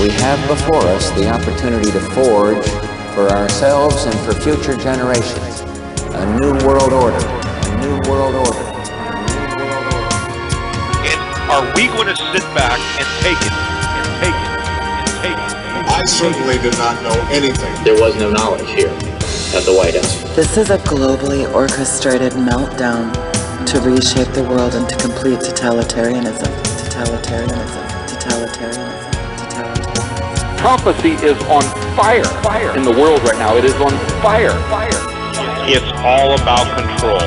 we have before us the opportunity to forge for ourselves and for future generations a new world order, a new world order. And are we going to sit back and take it, and take it, and take it? I certainly did not know anything. There was no knowledge here at the White House. This is a globally orchestrated meltdown to reshape the world into complete totalitarianism. Prophecy is on fire in the world right now. It is on fire. It's all about control.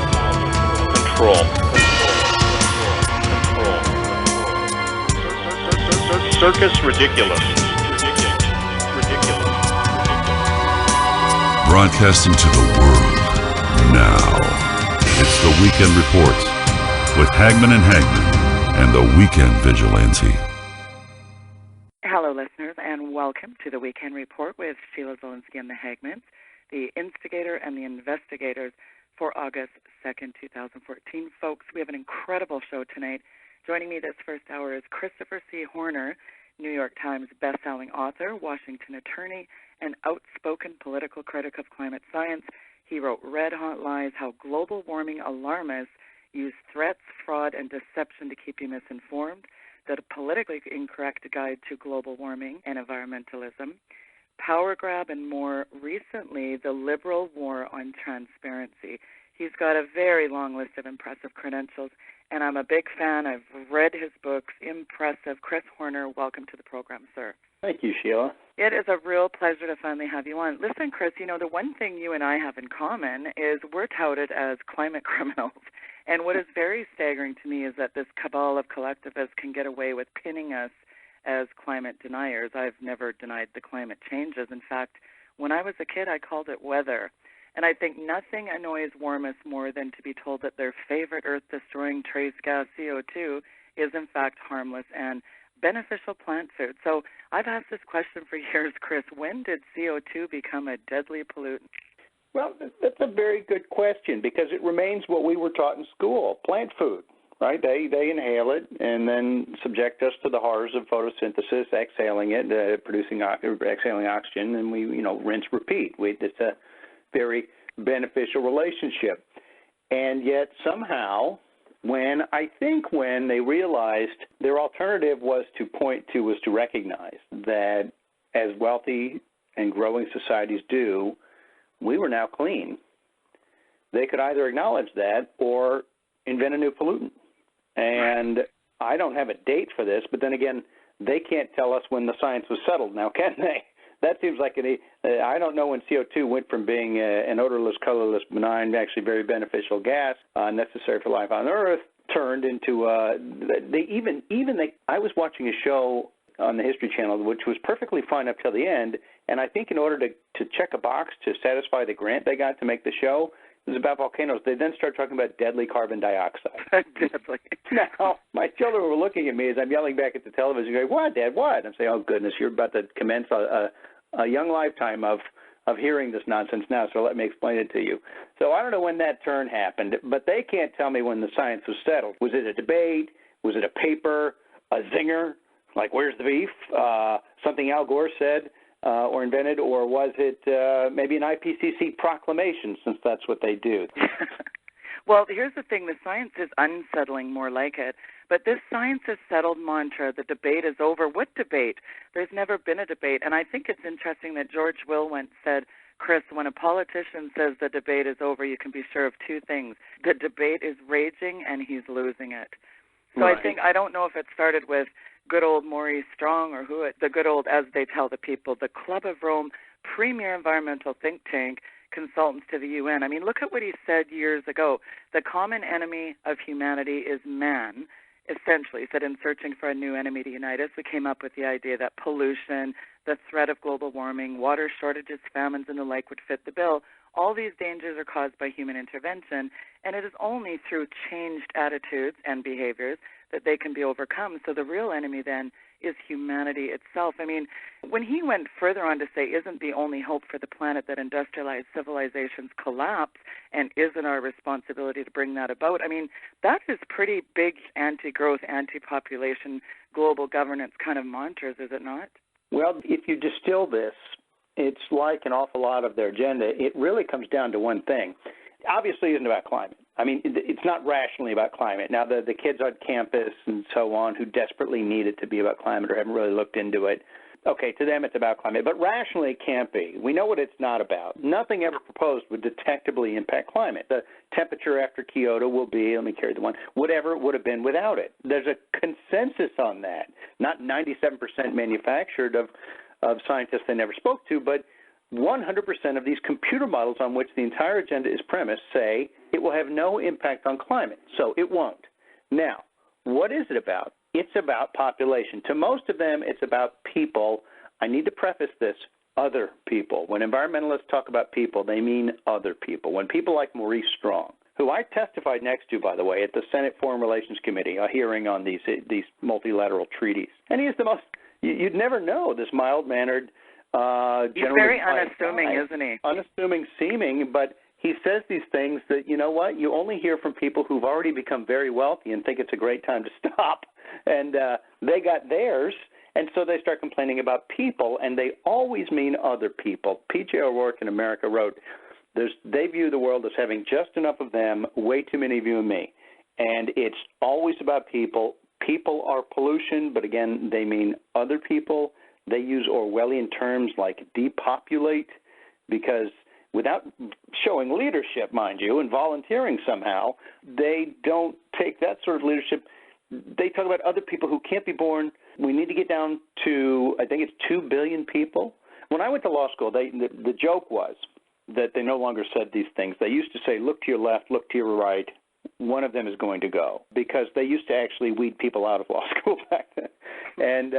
Circus ridiculous. Broadcasting to the world now. It's the Weekend Report with Hagmann and Hagmann and the Weekend Vigilante. Hello, listeners, and welcome to the Weekend Report with Sheila Zielinski and the Hagmans, the instigator and the investigators for August 2nd, 2014. Folks, we have an incredible show tonight. Joining me this first hour is Christopher C. Horner, New York Times best-selling author, Washington attorney, and outspoken political critic of climate science. He wrote Red Hot Lies, How Global Warming Alarmists Use Threats, Fraud, and Deception to Keep You Misinformed, The Politically Incorrect Guide to Global Warming and Environmentalism, Power Grab, and more recently, The Liberal War on Transparency. He's got a very long list of impressive credentials, and I'm a big fan. I've read his books. Impressive. Chris Horner, welcome to the program, sir. Thank you, Sheila. It is a real pleasure to finally have you on. Listen, Chris, you know, the one thing you and I have in common is we're touted as climate criminals. And what is very staggering to me is that this cabal of collectivists can get away with pinning us as climate deniers. I've never denied the climate changes. In fact, when I was a kid, I called it weather. And I think nothing annoys warmists more than to be told that their favorite earth-destroying trace gas, CO2, is in fact harmless and beneficial plant food. So I've asked this question for years, Chris. When did CO2 become a deadly pollutant? Well, that's a very good question because it remains what we were taught in school, plant food, right? They inhale it and then subject us to the horrors of photosynthesis, exhaling it, exhaling oxygen, and we, rinse, repeat. It's a very beneficial relationship. And yet somehow, when they realized their alternative was to recognize that as wealthy and growing societies do, we were now clean. They could either acknowledge that or invent a new pollutant. And I don't have a date for this, but then again, they can't tell us when the science was settled now, can they? That seems like I don't know when CO2 went from being an odorless, colorless, benign, actually very beneficial gas necessary for life on Earth, turned into I was watching a show on the History Channel, which was perfectly fine up till the end, and I think in order to check a box to satisfy the grant they got to make the show, it was about volcanoes. They then started talking about deadly carbon dioxide. Deadly. Now, my children were looking at me as I'm yelling back at the television, going, "What, Dad, what?" I'm saying, "Oh, goodness, you're about to commence a young lifetime of hearing this nonsense now, so let me explain it to you." So I don't know when that turn happened, but they can't tell me when the science was settled. Was it a debate? Was it a paper? A zinger? Like, where's the beef? Something Al Gore said or invented, or was it maybe an IPCC proclamation, since that's what they do? Well, here's the thing. The science is unsettling, more like it. But this science is settled mantra, the debate is over. What debate? There's never been a debate. And I think it's interesting that George Will once said, Chris, when a politician says the debate is over, you can be sure of two things. The debate is raging and he's losing it. So right. I don't know if it started with good old Maurice Strong or the good old, as they tell the people, the Club of Rome, premier environmental think tank, consultants to the UN. I mean, look at what he said years ago. The common enemy of humanity is man. Essentially, he said, in searching for a new enemy to unite us, we came up with the idea that pollution, the threat of global warming, water shortages, famines, and the like would fit the bill. All these dangers are caused by human intervention, and it is only through changed attitudes and behaviors that they can be overcome. So the real enemy then is humanity itself. I mean, when he went further on to say, isn't the only hope for the planet that industrialized civilizations collapse, and isn't our responsibility to bring that about? I mean, that is pretty big anti-growth, anti-population, global governance kind of mantras, is it not? Well, if you distill this, it's like an awful lot of their agenda. It really comes down to one thing. Obviously, it isn't about climate. I mean, it's not rationally about climate. Now, the kids on campus and so on who desperately need it to be about climate or haven't really looked into it, okay, to them it's about climate. But rationally, it can't be. We know what it's not about. Nothing ever proposed would detectably impact climate. The temperature after Kyoto will be, let me carry the one, whatever it would have been without it. There's a consensus on that. Not 97% manufactured of scientists they never spoke to, but 100% of these computer models on which the entire agenda is premised say it will have no impact on climate, so it won't. Now, what is it about? It's about population. To most of them, it's about people. I need to preface this, other people. When environmentalists talk about people, they mean other people. When people like Maurice Strong, who I testified next to, by the way, at the Senate Foreign Relations Committee, a hearing on these multilateral treaties, and he is the most, you'd never know, this mild-mannered, he's very unassuming, isn't he? Unassuming seeming, but he says these things that, you know what, you only hear from people who've already become very wealthy and think it's a great time to stop. And they got theirs, and so they start complaining about people, and they always mean other people. P.J. O'Rourke in America wrote, they view the world as having just enough of them, way too many of you and me. And it's always about people. People are pollution, but again, they mean other people. They use Orwellian terms like depopulate, because without showing leadership, mind you, and volunteering somehow, they don't take that sort of leadership. They talk about other people who can't be born. We need to get down to, I think it's 2 billion people. When I went to law school, the joke was that they no longer said these things. They used to say, look to your left, look to your right. One of them is going to go, because they used to actually weed people out of law school back then. And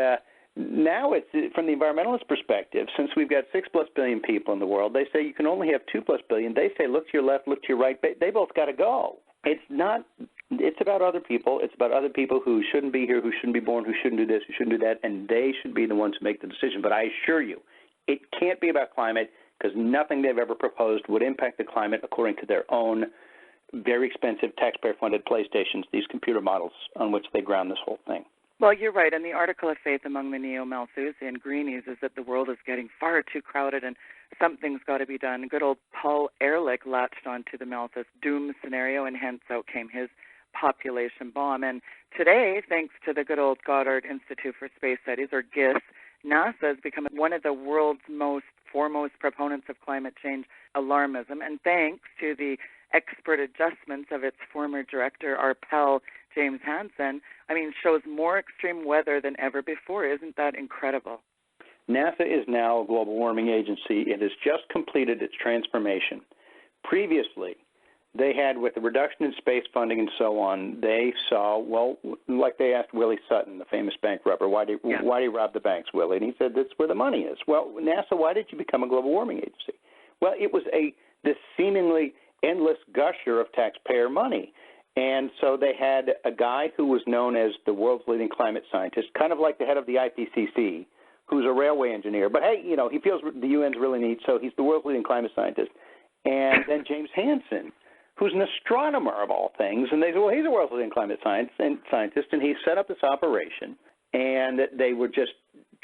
now it's, from the environmentalist perspective, since we've got 6+ billion people in the world, they say you can only have 2+ billion. They say look to your left, look to your right. They both got to go. It's about other people. It's about other people who shouldn't be here, who shouldn't be born, who shouldn't do this, who shouldn't do that, and they should be the ones who make the decision. But I assure you, it can't be about climate, because nothing they've ever proposed would impact the climate according to their own very expensive taxpayer-funded PlayStations, these computer models on which they ground this whole thing. Well, you're right, and the article of faith among the neo-Malthusian greenies is that the world is getting far too crowded and something's got to be done. Good old Paul Ehrlich latched onto the Malthus doom scenario, and hence out came his population bomb. And today, thanks to the good old Goddard Institute for Space Studies, or GISS, NASA has become one of the world's foremost proponents of climate change alarmism, and thanks to the expert adjustments of its former director, our pal James Hansen, shows more extreme weather than ever before. Isn't that incredible? NASA is now a global warming agency. It has just completed its transformation. Previously, they had, with the reduction in space funding and so on, they saw, well, like they asked Willie Sutton, the famous bank robber, why do you rob the banks, Willie? And he said, that's where the money is. Well, NASA, why did you become a global warming agency? Well, it was this seemingly endless gusher of taxpayer money. And so they had a guy who was known as the world's leading climate scientist, kind of like the head of the IPCC, who's a railway engineer. But, hey, he feels the UN's really neat, so he's the world's leading climate scientist. And then James Hansen, who's an astronomer of all things. And they said, well, he's a world's leading climate scientist, and he set up this operation. And they were just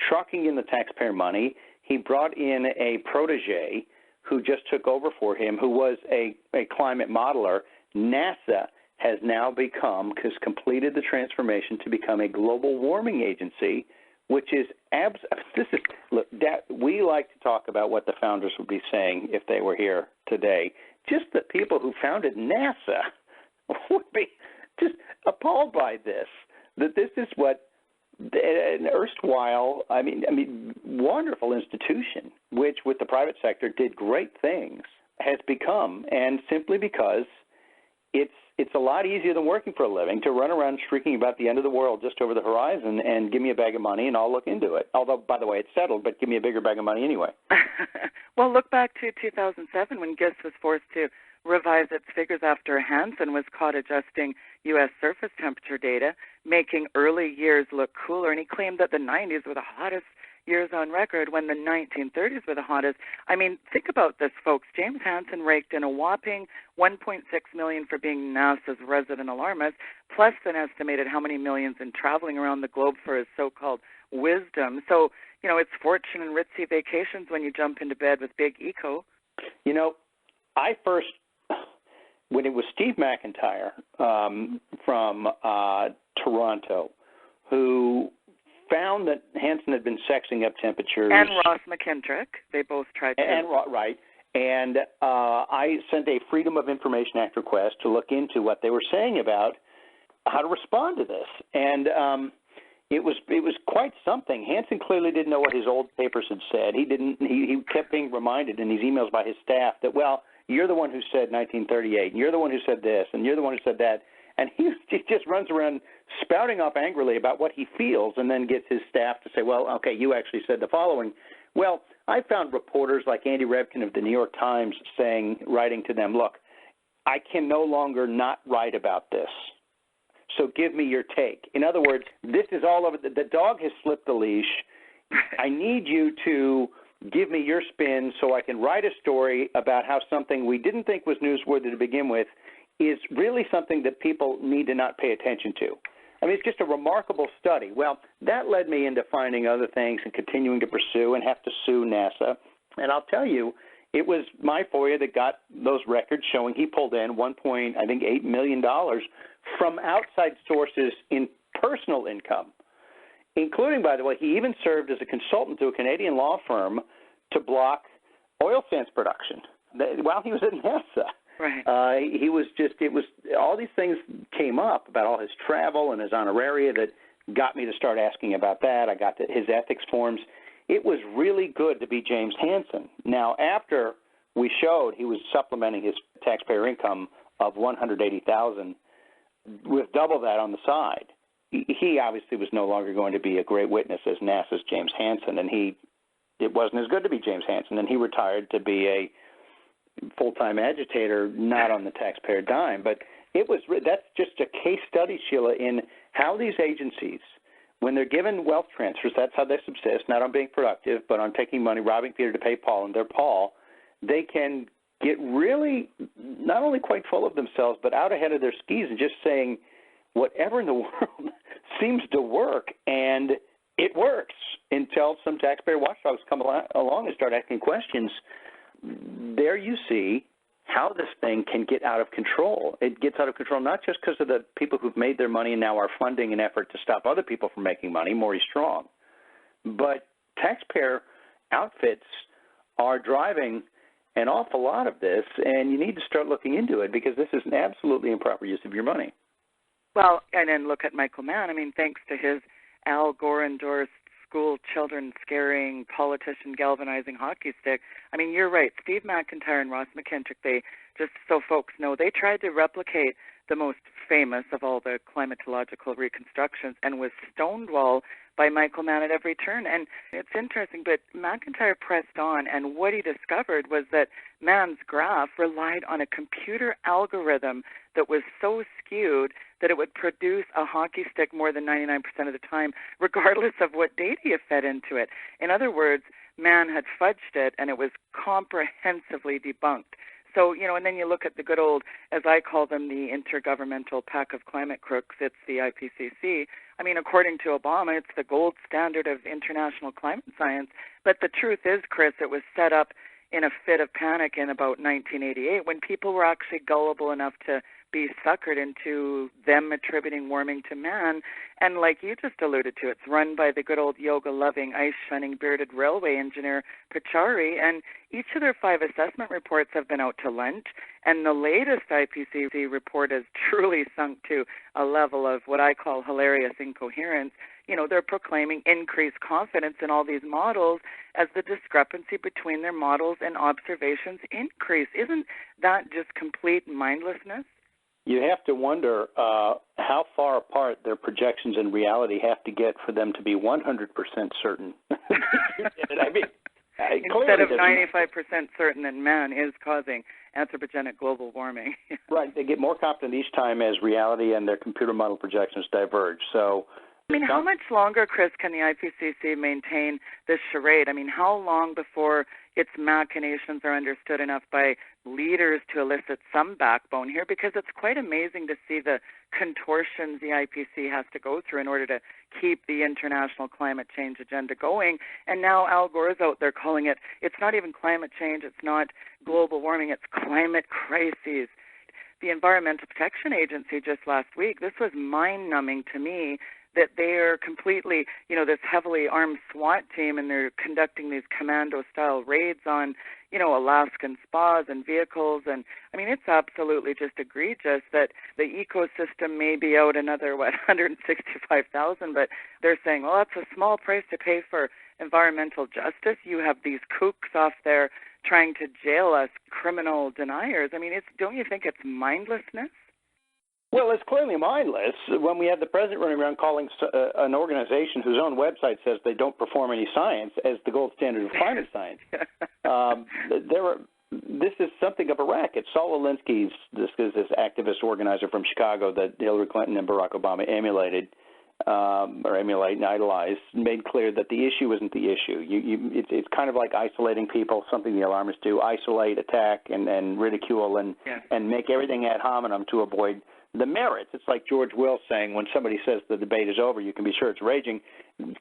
trucking in the taxpayer money. He brought in a protege who just took over for him, who was a climate modeler. NASA has now completed the transformation to become a global warming agency, which is we like to talk about what the founders would be saying if they were here today. Just the people who founded NASA would be just appalled by this, that this is what an erstwhile, wonderful institution, which with the private sector did great things, has become, and simply because it's a lot easier than working for a living to run around shrieking about the end of the world just over the horizon and give me a bag of money and I'll look into it. Although, by the way, it's settled, but give me a bigger bag of money anyway. Well, look back to 2007 when GISS was forced to revise its figures after Hansen was caught adjusting U.S. surface temperature data, making early years look cooler, and he claimed that the 90s were the hottest years on record when the 1930s were the hottest. Think about this, folks. James Hansen raked in a whopping $1.6 million for being NASA's resident alarmist, plus an estimated how many millions in traveling around the globe for his so-called wisdom. So, it's fortune and ritzy vacations when you jump into bed with big eco. I first, when it was Steve McIntyre from Toronto, who found that Hansen had been sexing up temperatures. And Ross McKendrick. They both tried to. Right. And I sent a Freedom of Information Act request to look into what they were saying about how to respond to this. And it was quite something. Hansen clearly didn't know what his old papers had said. He kept being reminded in these emails by his staff that, well, you're the one who said 1938, and you're the one who said this, and you're the one who said that. And he just runs around spouting off angrily about what he feels and then gets his staff to say, well, okay, you actually said the following. Well, I found reporters like Andy Revkin of the New York Times writing to them, look, I can no longer not write about this. So give me your take. In other words, this is all over. The dog has slipped the leash. I need you to give me your spin so I can write a story about how something we didn't think was newsworthy to begin with is really something that people need to not pay attention to. I mean, it's just a remarkable study. Well, that led me into finding other things and continuing to pursue and have to sue NASA. And I'll tell you, it was my FOIA that got those records showing he pulled in $1.8 million from outside sources in personal income, including, by the way, he even served as a consultant to a Canadian law firm to block oil sands production while he was at NASA. Right. All these things came up about all his travel and his honoraria that got me to start asking about that. I got his ethics forms. It was really good to be James Hansen. Now, after we showed he was supplementing his taxpayer income of $180,000 with double that on the side, he obviously was no longer going to be a great witness as NASA's James Hansen, and it wasn't as good to be James Hansen, and he retired to be a full-time agitator, not on the taxpayer dime. But that's just a case study, Sheila, in how these agencies, when they're given wealth transfers, that's how they subsist, not on being productive, but on taking money, robbing Peter to pay Paul, and they're Paul, they can get really not only quite full of themselves, but out ahead of their skis and just saying whatever in the world seems to work, and it works until some taxpayer watchdogs come along and start asking questions. There you see how this thing can get out of control. It gets out of control not just because of the people who've made their money and now are funding an effort to stop other people from making money, Maury Strong, but taxpayer outfits are driving an awful lot of this, and you need to start looking into it because this is an absolutely improper use of your money. Well, and then look at Michael Mann. I mean, thanks to his Al Gore-endorsed school children scaring, politician galvanizing hockey stick. I mean, you're right. Steve McIntyre and Ross McKendrick, they, just so folks know, they tried to replicate the most famous of all the climatological reconstructions and was stonewalled by Michael Mann at every turn. And it's interesting, but McIntyre pressed on, and what he discovered was that Mann's graph relied on a computer algorithm that was so skewed that it would produce a hockey stick more than 99% of the time, regardless of what data you fed into it. In other words, Mann had fudged it, and it was comprehensively debunked. So, and then you look at the good old, as I call them, the intergovernmental pack of climate crooks. It's the IPCC. I mean, according to Obama, it's the gold standard of international climate science. But the truth is, Chris, it was set up in a fit of panic in about 1988 when people were actually gullible enough to be suckered into them attributing warming to man. And like you just alluded to, it's run by the good old yoga-loving, ice-shunning, bearded railway engineer Pachauri, and each of their 5 assessment reports have been out to lunch, and the latest IPCC report has truly sunk to a level of what I call hilarious incoherence. They're proclaiming increased confidence in all these models as the discrepancy between their models and observations increase. Isn't that just complete mindlessness? You have to wonder how far apart their projections and reality have to get for them to be 100% certain. I mean, instead of 95% certain that man is causing anthropogenic global warming. Right. They get more confident each time as reality and their computer model projections diverge. So, I mean, how much longer, Chris, can the IPCC maintain this charade? I mean, how long before, its machinations are understood enough by leaders to elicit some backbone here, because it's quite amazing to see the contortions the IPC has to go through in order to keep the international climate change agenda going. And now Al Gore's out there calling it, it's not even climate change, it's not global warming, it's climate crises. The Environmental Protection Agency just last week, this was mind-numbing to me, that they're completely, this heavily armed SWAT team, and they're conducting these commando-style raids on, Alaskan spas and vehicles. And, it's absolutely just egregious that the ecosystem may be out another, 165,000, but they're saying, well, that's a small price to pay for environmental justice. You have these kooks off there trying to jail us, criminal deniers. Don't you think it's mindlessness? Well, it's clearly mindless when we have the president running around calling an organization whose own website says they don't perform any science as the gold standard of climate science. This is something of a racket. Saul Alinsky, this activist organizer from Chicago that Hillary Clinton and Barack Obama emulate and idolize, made clear that the issue isn't the issue. It's kind of like isolating people, something the alarmists do: isolate, attack, and ridicule, and make everything ad hominem to avoid the merits. It's like George Will saying, when somebody says the debate is over, you can be sure it's raging.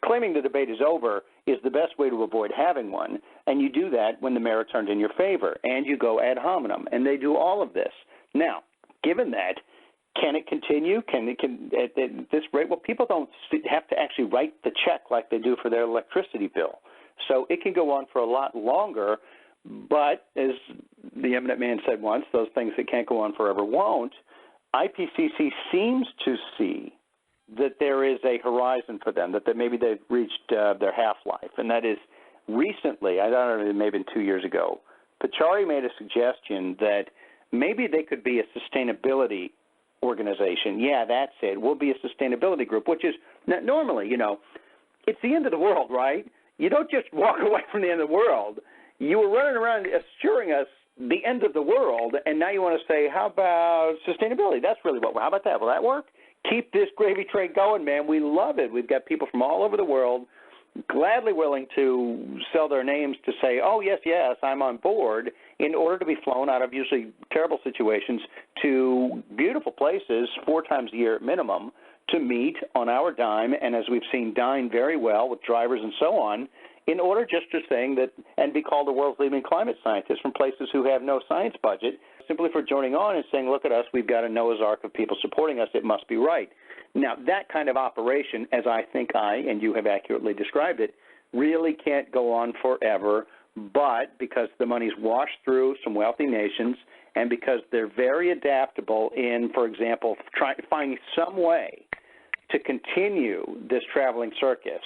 Claiming the debate is over is the best way to avoid having one, and you do that when the merits aren't in your favor, and you go ad hominem, and they do all of this. Now, given that, can it continue? At this rate? Well, people don't have to actually write the check like they do for their electricity bill. So it can go on for a lot longer, but as the eminent man said once, those things that can't go on forever won't. IPCC seems to see that there is a horizon for them, that maybe they've reached their half-life, and that is recently, I don't know, maybe 2 years ago, Pachauri made a suggestion that maybe they could be a sustainability organization. Yeah, that's it. We'll be a sustainability group, which is normally, it's the end of the world, right? You don't just walk away from the end of the world. You were running around assuring us the end of the world, and now you want to say, how about sustainability? That's really how about that? Will that work? Keep this gravy train going, man. We love it. We've got people from all over the world gladly willing to sell their names to say, oh, yes, I'm on board, in order to be flown out of usually terrible situations to beautiful places 4 times a year at minimum to meet on our dime, and as we've seen, dine very well with drivers and so on, in order just to saying that, and be called the world's leading climate scientists from places who have no science budget, simply for joining on and saying, look at us, we've got a Noah's Ark of people supporting us, it must be right. Now, that kind of operation, as I think I and you have accurately described it, really can't go on forever, but because the money's washed through some wealthy nations, and because they're very adaptable in, for example, trying to find some way to continue this traveling circus.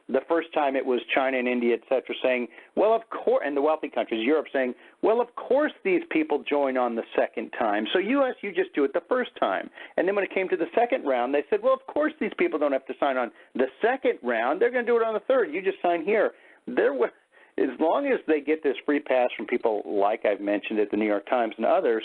The first time it was China and India, et cetera, saying, well, of course, and the wealthy countries, Europe, saying, well, of course these people join on the second time. So U.S., you just do it the first time. And then when it came to the second round, they said, well, of course these people don't have to sign on the second round. They're going to do it on the third. You just sign here. As long as they get this free pass from people like I've mentioned at the New York Times and others,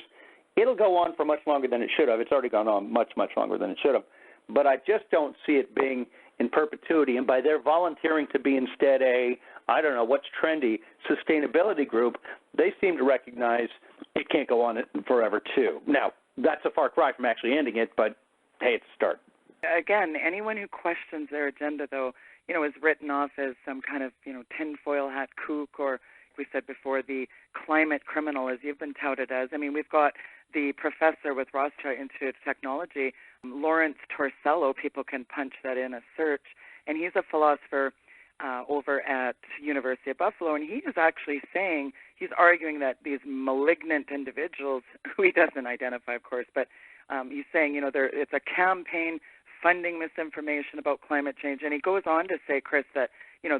it'll go on for much longer than it should have. It's already gone on much, much longer than it should have. But I just don't see it being in perpetuity. And by their volunteering to be instead I don't know, what's trendy, sustainability group, they seem to recognize it can't go on forever too. Now, that's a far cry from actually ending it, but hey, it's a start. Again, anyone who questions their agenda, though, is written off as some kind of, tinfoil hat kook, or we said before, the climate criminal, as you've been touted as. We've got the professor with Rothschild Institute of Technology, Lawrence Torsello, people can punch that in a search, and he's a philosopher over at University of Buffalo, and he is actually saying, he's arguing that these malignant individuals, who he doesn't identify, of course, but he's saying, it's a campaign funding misinformation about climate change, and he goes on to say, Chris, that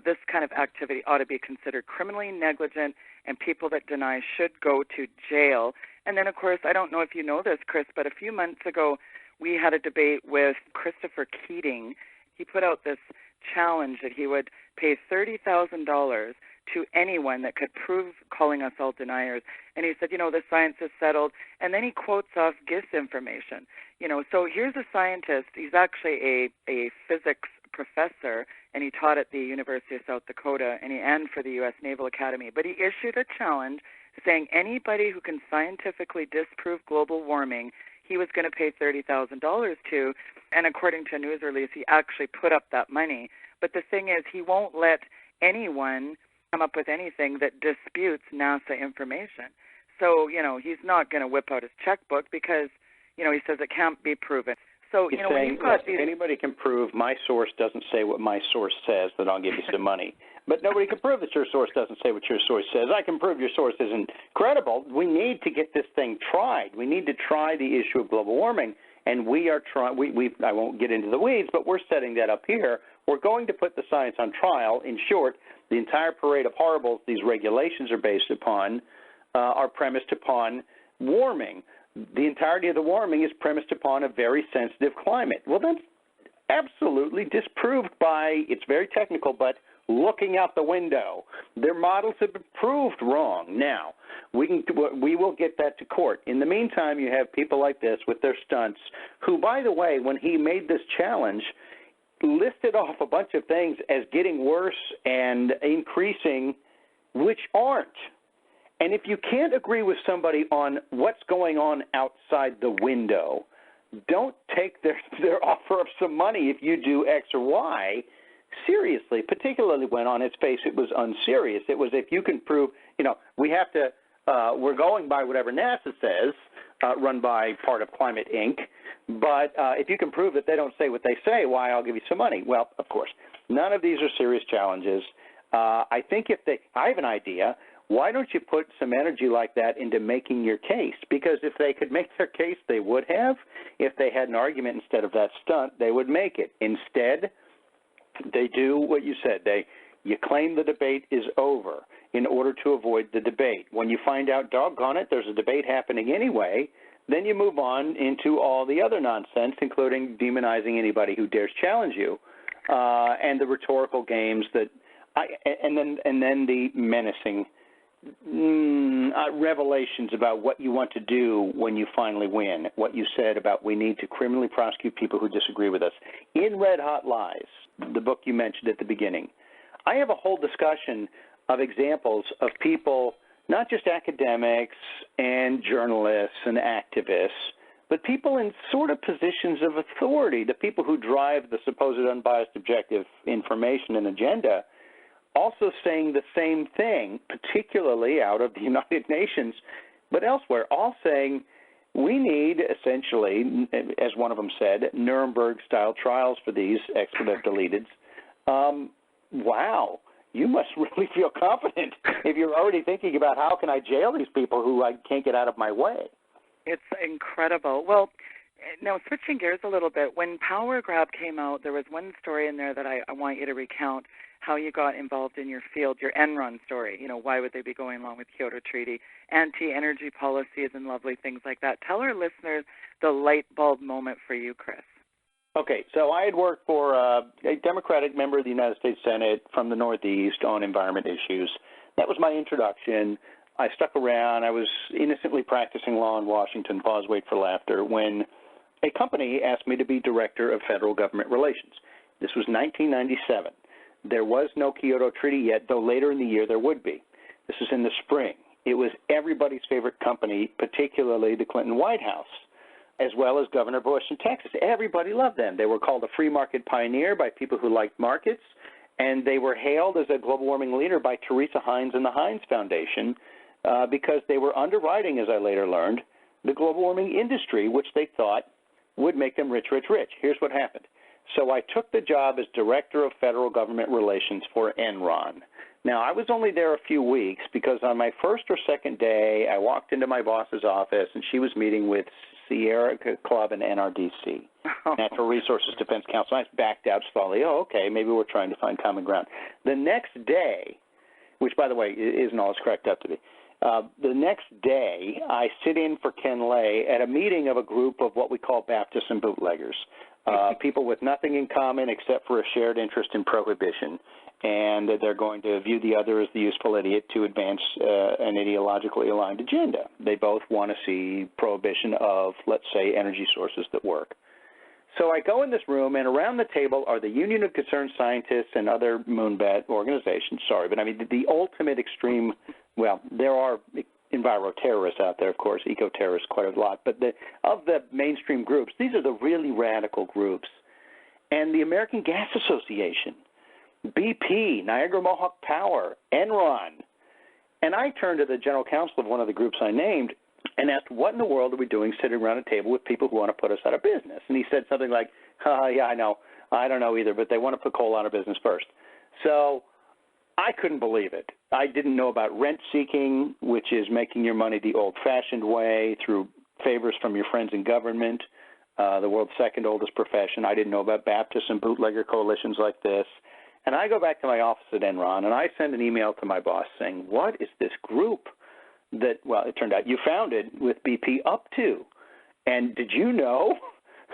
this kind of activity ought to be considered criminally negligent, and people that deny should go to jail. And then, of course, I don't know if you know this, Chris, but a few months ago, we had a debate with Christopher Keating. He put out this challenge that he would pay $30,000 to anyone that could prove calling us all deniers. And he said, the science is settled. And then he quotes off GIS information. So here's a scientist. He's actually a physics professor, and he taught at the University of South Dakota and for the U.S. Naval Academy. But he issued a challenge saying anybody who can scientifically disprove global warming, he was going to pay $30,000 to. And according to a news release, he actually put up that money. But the thing is, he won't let anyone come up with anything that disputes NASA information. So, he's not going to whip out his checkbook because, he says it can't be proven. So, He's when saying, you've got these... anybody can prove my source doesn't say what my source says, then I'll give you some money. But nobody can prove that your source doesn't say what your source says. I can prove your source isn't credible. We need to get this thing tried. We need to try the issue of global warming, and we are trying. I won't get into the weeds, but we're setting that up here. We're going to put the science on trial. In short, the entire parade of horribles these regulations are based upon are premised upon warming. The entirety of the warming is premised upon a very sensitive climate. Well, that's absolutely disproved by, it's very technical, but looking out the window. Their models have been proved wrong. Now, we will get that to court. In the meantime, you have people like this with their stunts who, by the way, when he made this challenge, listed off a bunch of things as getting worse and increasing, which aren't. And if you can't agree with somebody on what's going on outside the window, don't take their offer of some money if you do X or Y seriously, particularly when on its face it was unserious. It was if you can prove, we have to, we're going by whatever NASA says, run by part of Climate Inc., but if you can prove that they don't say what they say, why, I'll give you some money. Well, of course, none of these are serious challenges. I think I have an idea. Why don't you put some energy like that into making your case? Because if they could make their case, they would have. If they had an argument instead of that stunt, they would make it. Instead, they do what you said. You claim the debate is over in order to avoid the debate. When you find out, doggone it, there's a debate happening anyway, then you move on into all the other nonsense, including demonizing anybody who dares challenge you, and the rhetorical games and then the menacing revelations about what you want to do when you finally win, what you said about we need to criminally prosecute people who disagree with us. In Red Hot Lies, the book you mentioned at the beginning, I have a whole discussion of examples of people, not just academics and journalists and activists, but people in sort of positions of authority, the people who drive the supposed unbiased objective information and agenda, also saying the same thing, particularly out of the United Nations, but elsewhere, all saying we need essentially, as one of them said, Nuremberg-style trials for these expletive deleteds. Wow, you must really feel confident if you're already thinking about how can I jail these people who I can't get out of my way. It's incredible. Well, now switching gears a little bit, when Power Grab came out, there was one story in there that I want you to recount, how you got involved in your field, your Enron story. Why would they be going along with Kyoto Treaty, anti-energy policies and lovely things like that. Tell our listeners the light bulb moment for you, Chris. Okay, so I had worked for a Democratic member of the United States Senate from the Northeast on environment issues. That was my introduction. I stuck around. I was innocently practicing law in Washington, pause, wait for laughter, when a company asked me to be Director of Federal Government Relations. This was 1997. There was no Kyoto Treaty yet, though later in the year there would be. This was in the spring. It was everybody's favorite company, particularly the Clinton White House, as well as Governor Bush in Texas. Everybody loved them. They were called a free market pioneer by people who liked markets, and they were hailed as a global warming leader by Teresa Heinz and the Heinz Foundation because they were underwriting, as I later learned, the global warming industry, which they thought would make them rich, rich, rich. Here's what happened. So I took the job as Director of Federal Government Relations for Enron. Now, I was only there a few weeks because on my first or second day, I walked into my boss's office, and she was meeting with Sierra Club and NRDC, Natural Resources Defense Council. I backed out slowly. Oh, okay, maybe we're trying to find common ground. The next day, which, by the way, isn't all it's cracked up to be, the next day, I sit in for Ken Lay at a meeting of a group of what we call Baptists and bootleggers, people with nothing in common except for a shared interest in prohibition, and they're going to view the other as the useful idiot to advance an ideologically aligned agenda. They both want to see prohibition of, let's say, energy sources that work. So I go in this room, and around the table are the Union of Concerned Scientists and other moonbat organizations. Sorry, but I mean the ultimate extreme. Well, there are enviro-terrorists out there, of course, eco-terrorists quite a lot. But of the mainstream groups, these are the really radical groups. And the American Gas Association, BP, Niagara Mohawk Power, Enron. And I turned to the general counsel of one of the groups I named and asked, what in the world are we doing sitting around a table with people who want to put us out of business? And he said something like, yeah, I know. I don't know either, but they want to put coal out of business first. So I couldn't believe it. I didn't know about rent-seeking, which is making your money the old-fashioned way through favors from your friends in government, the world's second oldest profession. I didn't know about Baptist and bootlegger coalitions like this. And I go back to my office at Enron, and I send an email to my boss saying, what is this group that, well, it turned out you founded with BP up to? And did you know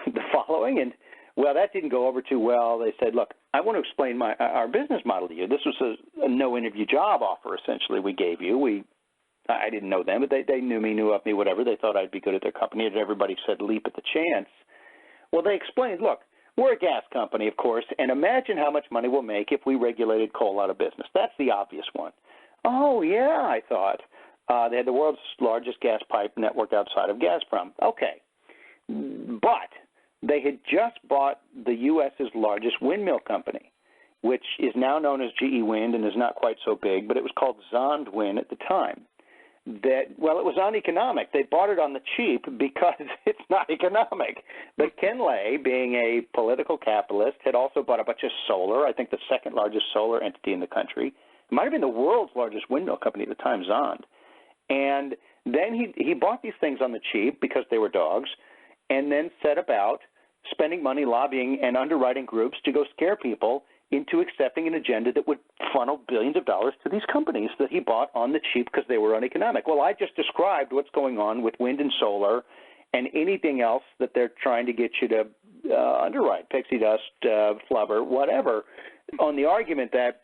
the following? And, well, that didn't go over too well. They said, look, I want to explain our business model to you. This was a no-interview job offer, essentially, we gave you. I didn't know them, but they knew me, knew of me, whatever. They thought I'd be good at their company, and everybody said leap at the chance. Well, they explained, look, we're a gas company, of course, and imagine how much money we'll make if we regulated coal out of business. That's the obvious one. Oh, yeah, I thought. They had the world's largest gas pipe network outside of Gazprom. Okay. But they had just bought the U.S.'s largest windmill company, which is now known as GE Wind and is not quite so big, but it was called Zondwind at the time. Well, it was uneconomic. They bought it on the cheap because it's not economic. But Ken Lay, being a political capitalist, had also bought a bunch of solar, I think the second largest solar entity in the country. It might have been the world's largest windmill company at the time, Zond. And then he bought these things on the cheap because they were dogs, and then set about spending money lobbying and underwriting groups to go scare people into accepting an agenda that would funnel billions of dollars to these companies that he bought on the cheap because they were uneconomic. Well, I just described what's going on with wind and solar and anything else that they're trying to get you to underwrite, pixie dust, flubber, whatever, on the argument that,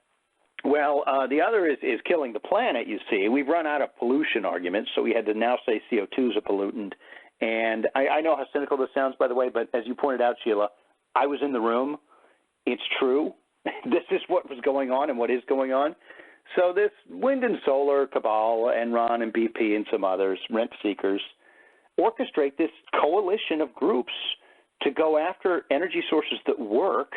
well, the other is killing the planet, you see. We've run out of pollution arguments, so we had to now say CO2 is a pollutant. And I know how cynical this sounds, by the way, but as you pointed out, Sheila, I was in the room. It's true. This is what was going on and what is going on. So this wind and solar cabal, Enron and BP and some others, rent seekers, orchestrate this coalition of groups to go after energy sources that work,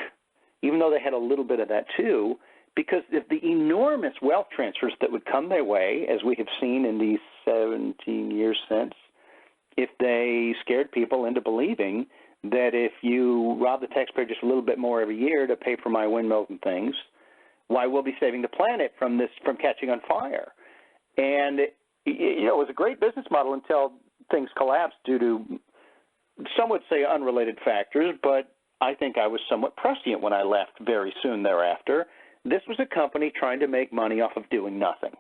even though they had a little bit of that too, because of the enormous wealth transfers that would come their way, as we have seen in these 17 years since, if they scared people into believing that if you rob the taxpayer just a little bit more every year to pay for my windmills and things, why, we'll be saving the planet from catching on fire. And it was a great business model until things collapsed due to, some would say, unrelated factors, but I think I was somewhat prescient when I left very soon thereafter. This was a company trying to make money off of doing nothing.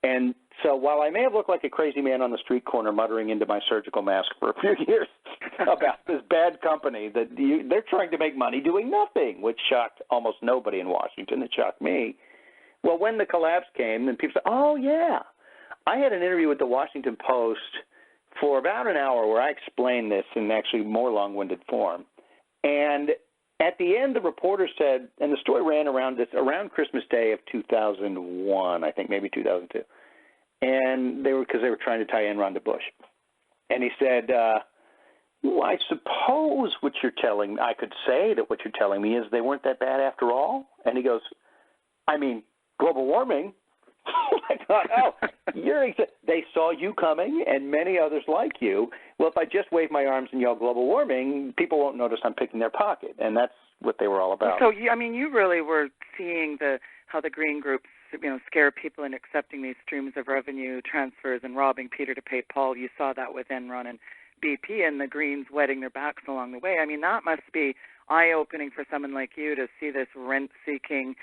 And so while I may have looked like a crazy man on the street corner muttering into my surgical mask for a few years about this bad company, that they're trying to make money doing nothing, which shocked almost nobody in Washington. It shocked me. Well, when the collapse came, then people said, oh, yeah. I had an interview with the Washington Post for about an hour where I explained this in actually more long-winded form. And at the end, the reporter said, and the story ran around Christmas Day of 2001, I think, maybe 2002. And because they were trying to tie Enron to Bush. And he said, well, I suppose what you're telling me, I could say that what you're telling me is they weren't that bad after all. And he goes, I mean, global warming. I thought, oh, they saw you coming and many others like you. Well, if I just wave my arms and yell global warming, people won't notice I'm picking their pocket. And that's what they were all about. So, you really were seeing how the green groups, scare people into accepting these streams of revenue transfers and robbing Peter to pay Paul. You saw that with Enron and BP, and the Greens wetting their backs along the way. I mean, that must be eye-opening for someone like you to see this rent-seeking,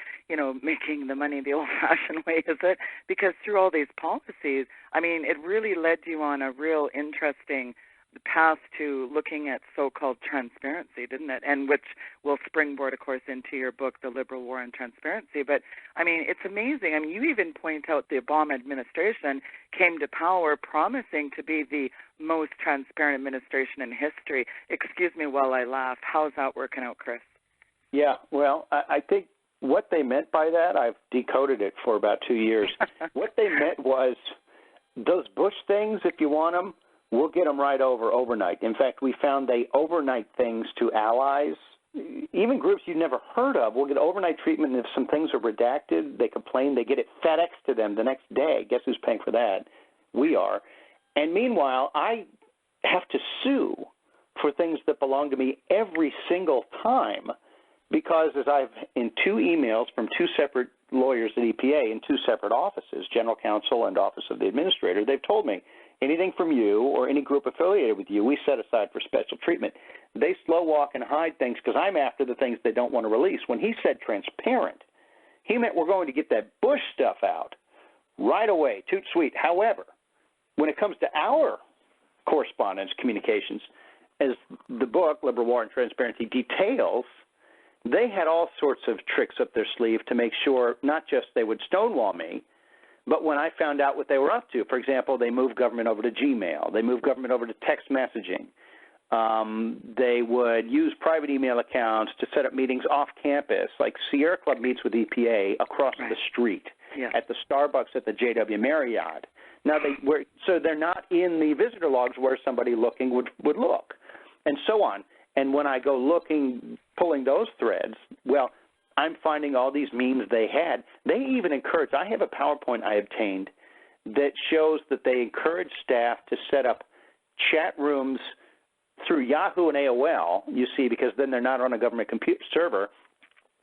making the money the old-fashioned way, is it? Because through all these policies, I mean, it really led you on a real interesting path to looking at so-called transparency, didn't it? And which will springboard, of course, into your book, The Liberal War on Transparency. But, I mean, it's amazing. I mean, you even point out the Obama administration came to power promising to be the most transparent administration in history. Excuse me while I laugh. How's that working out, Chris? Yeah, well, I think what they meant by that, I've decoded it for about 2 years. What they meant was those Bush things, if you want them, we'll get them right overnight. In fact, we found they overnight things to allies, even groups you've never heard of. We'll get overnight treatment, and if some things are redacted, they complain, they get it FedEx to them the next day. Guess who's paying for that? We are. And meanwhile, I have to sue for things that belong to me every single time because as I've, in 2 emails from 2 separate lawyers at EPA in 2 separate offices, General Counsel and Office of the Administrator, they've told me, anything from you or any group affiliated with you, we set aside for special treatment. They slow walk and hide things because I'm after the things they don't want to release. When he said transparent, he meant we're going to get that Bush stuff out right away, toot sweet. However, when it comes to our correspondence, communications, as the book, Liberal War and Transparency, details, they had all sorts of tricks up their sleeve to make sure not just they would stonewall me, but when I found out what they were up to, for example, they moved government over to Gmail. They moved government over to text messaging. They would use private email accounts to set up meetings off campus, like Sierra Club meets with EPA across the street at the Starbucks at the JW Marriott. Now, so they're not in the visitor logs where somebody looking would look, and so on. And when I go looking, pulling those threads, well, I'm finding all these memes they had. They even encouraged, I have a PowerPoint I obtained that shows that they encourage staff to set up chat rooms through Yahoo and AOL, you see, because then they're not on a government computer server.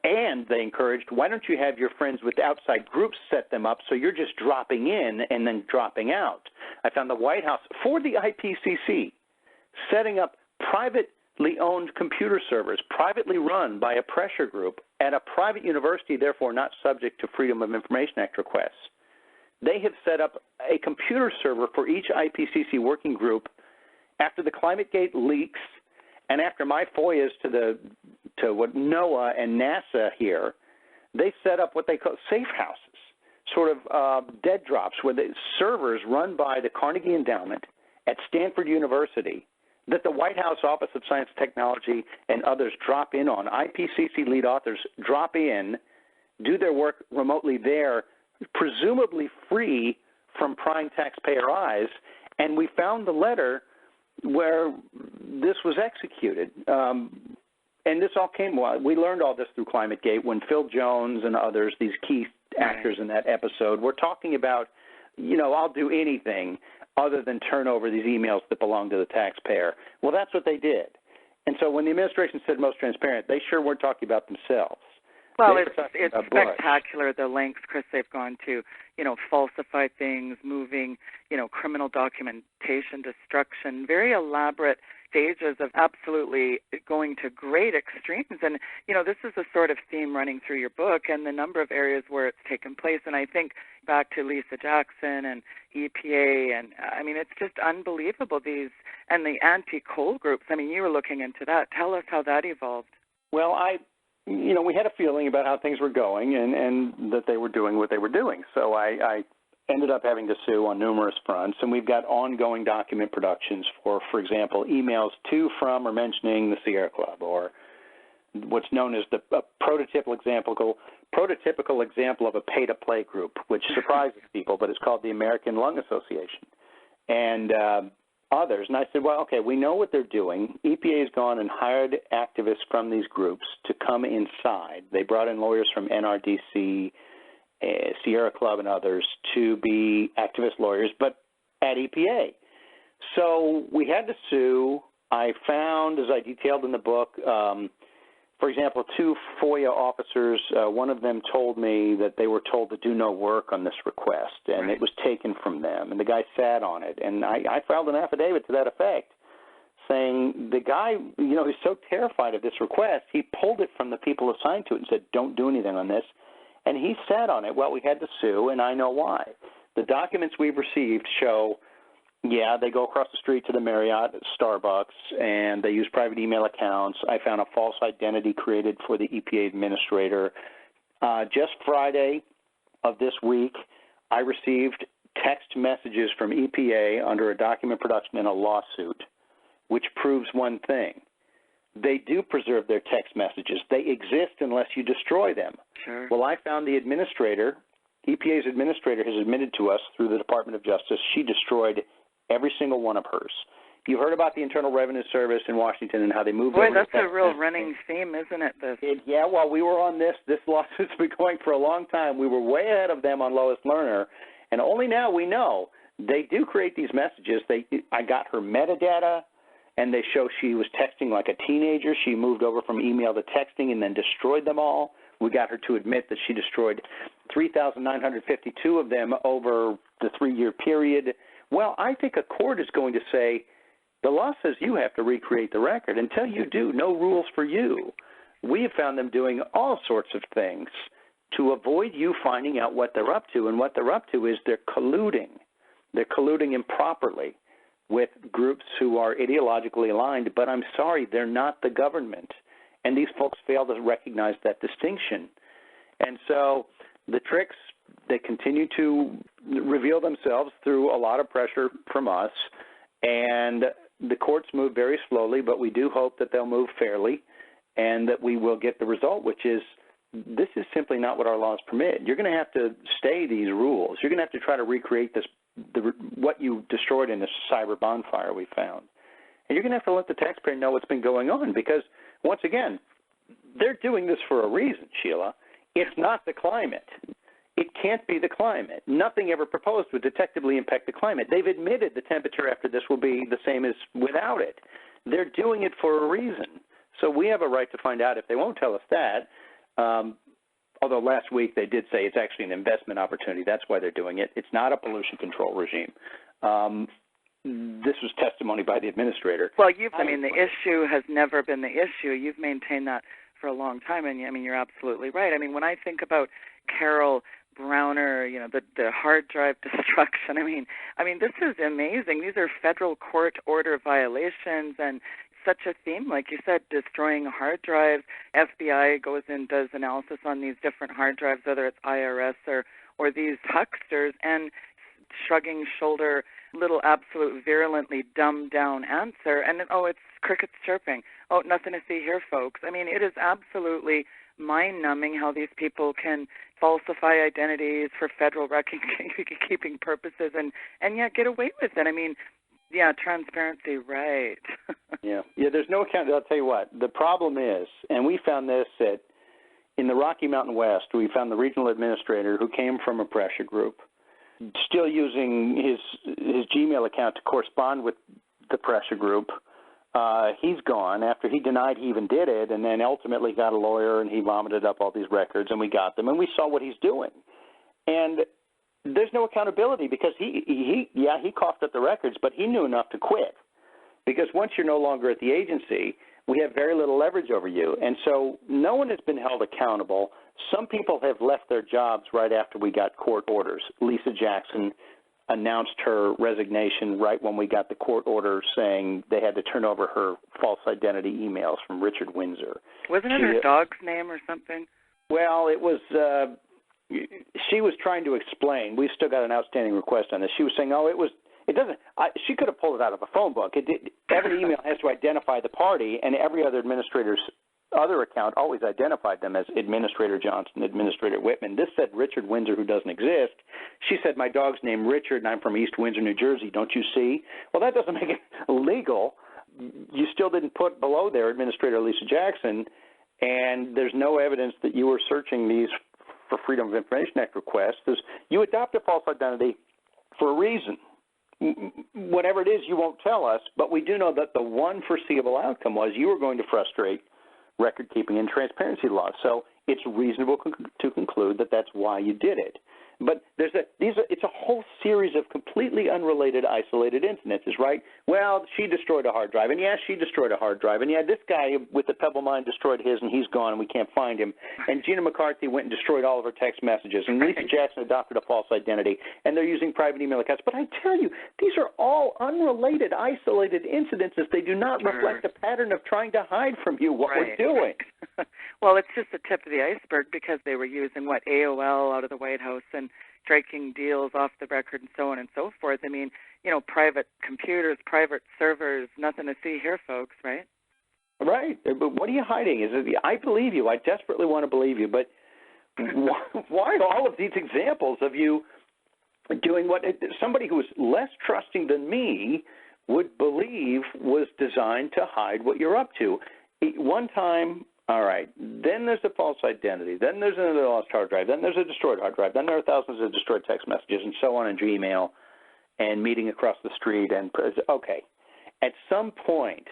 And they encouraged, why don't you have your friends with outside groups set them up so you're just dropping in and then dropping out. I found the White House, for the IPCC, setting up privately owned computer servers, privately run by a pressure group at a private university, therefore not subject to Freedom of Information Act requests. They have set up a computer server for each IPCC working group after the ClimateGate leaks and after my FOIAs to what NOAA and NASA here. They set up what they call safe houses, sort of dead drops, where the servers run by the Carnegie Endowment at Stanford University that the White House Office of Science and Technology and others drop in on. IPCC lead authors drop in, do their work remotely there, presumably free from prying taxpayer eyes, and we found the letter where this was executed. And this all came, we learned all this through ClimateGate when Phil Jones and others, these key actors in that episode, were talking about, you know, I'll do anything other than turn over these emails that belong to the taxpayer. Well, that's what they did. And so when the administration said most transparent, they sure weren't talking about themselves. Well, it's spectacular, the lengths, Chris, they've gone to, you know, falsify things, moving, you know, criminal documentation, destruction, very elaborate stages of absolutely going to great extremes. And, you know, this is a sort of theme running through your book and the number of areas where it's taken place. And I think back to Lisa Jackson and EPA, and I mean, it's just unbelievable, these, and the anti-coal groups. I mean, you were looking into that. Tell us how that evolved. Well, you know, we had a feeling about how things were going and that they were doing what they were doing. So I ended up having to sue on numerous fronts, and we've got ongoing document productions for example, emails to, from, or mentioning the Sierra Club, or what's known as the prototypical example of a pay-to-play group, which surprises people, but it's called the American Lung Association, and others. And I said, well, okay, we know what they're doing. EPA has gone and hired activists from these groups to come inside. They brought in lawyers from NRDC, Sierra Club, and others to be activist lawyers, but at EPA. So we had to sue. I found, as I detailed in the book, for example, 2 FOIA officers, one of them told me that they were told to do no work on this request, and it was taken from them, and the guy sat on it. And I filed an affidavit to that effect, saying the guy, you know, he's so terrified of this request, he pulled it from the people assigned to it and said, don't do anything on this. And he sat on it. Well, we had to sue, and I know why. The documents we've received show Yeah, they go across the street to the Marriott at Starbucks, and they use private email accounts. I found a false identity created for the EPA administrator. Just Friday of this week, I received text messages from EPA under a document production in a lawsuit, which proves one thing. They do preserve their text messages. They exist unless you destroy them. Sure. Well, I found the administrator, EPA's administrator has admitted to us through the Department of Justice, she destroyed every single one of hers. You heard about the Internal Revenue Service in Washington and how they moved over. Boy, that's a real running theme, isn't it? Yeah, well, we were on this lawsuit's been going for a long time. We were way ahead of them on Lois Lerner, and only now we know they do create these messages. I got her metadata, and they show she was texting like a teenager. She moved over from email to texting and then destroyed them all. We got her to admit that she destroyed 3,952 of them over the 3-year period. Well, I think a court is going to say, the law says you have to recreate the record. Until you do, no rules for you. We have found them doing all sorts of things to avoid you finding out what they're up to, and what they're up to is they're colluding. They're colluding improperly with groups who are ideologically aligned, but I'm sorry, they're not the government. And these folks fail to recognize that distinction. And so the tricks, they continue to reveal themselves through a lot of pressure from us, and the courts move very slowly, but we do hope that they'll move fairly and that we will get the result, which is this is simply not what our laws permit. You're going to have to stay these rules. You're going to have to try to recreate what you destroyed in this cyber bonfire we found. And you're going to have to let the taxpayer know what's been going on because, once again, they're doing this for a reason, Sheila. It's not the climate. It can't be the climate. Nothing ever proposed would detectably impact the climate. They've admitted the temperature after this will be the same as without it. They're doing it for a reason. So we have a right to find out if they won't tell us that. Although last week they did say it's actually an investment opportunity. That's why they're doing it. It's not a pollution control regime. This was testimony by the administrator. Well, the issue has never been the issue. You've maintained that for a long time, and you're absolutely right. When I think about Carol Browner, the hard drive destruction. This is amazing. These are federal court order violations, and such a theme, like you said, destroying hard drives. FBI goes in, does analysis on these different hard drives, whether it's IRS or these hucksters, and shrugging shoulder, little absolute virulently dumbed down answer, and it's crickets chirping. Oh, nothing to see here, folks. It is absolutely mind-numbing how these people can falsify identities for federal record-keeping purposes and yet get away with it. Yeah, transparency, right. Yeah, there's no account. I'll tell you what, the problem is, and we found this in the Rocky Mountain West, we found the regional administrator who came from a pressure group, still using his Gmail account to correspond with the pressure group. He's gone after he denied he even did it, and then ultimately got a lawyer, and he vomited up all these records, and we got them, and we saw what he's doing. And there's no accountability because he coughed up the records, but he knew enough to quit. Because once you're no longer at the agency, we have very little leverage over you. And so no one has been held accountable. Some people have left their jobs right after we got court orders. Lisa Jackson announced her resignation right when we got the court order saying they had to turn over her false identity emails from Richard Windsor. Wasn't it her dog's name or something? Well, it was she was trying to explain. We still got an outstanding request on this. She was saying, she could have pulled it out of a phone book. Every email has to identify the party, and every other administrator's other account always identified them as Administrator Johnson, Administrator Whitman. This said Richard Windsor, who doesn't exist. She said, my dog's named Richard, and I'm from East Windsor, New Jersey. Don't you see? Well, that doesn't make it legal. You still didn't put below there Administrator Lisa Jackson, and there's no evidence that you were searching these for Freedom of Information Act requests. You adopt a false identity for a reason. Whatever it is, you won't tell us, but we do know that the one foreseeable outcome was you were going to frustrate record-keeping and transparency laws. So it's reasonable to conclude that that's why you did it. But it's a whole series of completely unrelated, isolated incidences, right? Well, she destroyed a hard drive, and yeah, she destroyed a hard drive, and yeah, this guy with the Pebble Mine destroyed his, and he's gone, and we can't find him. And Gina McCarthy went and destroyed all of her text messages, and Lisa Jackson adopted a false identity, and they're using private email accounts. But I tell you, these are all unrelated, isolated incidences. They do not reflect a pattern of trying to hide from you what we're doing. Well, it's just the tip of the iceberg because they were using, AOL out of the White House and striking deals off the record and so on and so forth. I mean, private computers, private servers, nothing to see here, folks, right? Right. But what are you hiding? I believe you. I desperately want to believe you. But why all of these examples of you doing what somebody who is less trusting than me would believe was designed to hide what you're up to? One time, all right, then there's a false identity, then there's another lost hard drive, then there's a destroyed hard drive, then there are thousands of destroyed text messages and so on in Gmail and meeting across the street. And okay, at some point,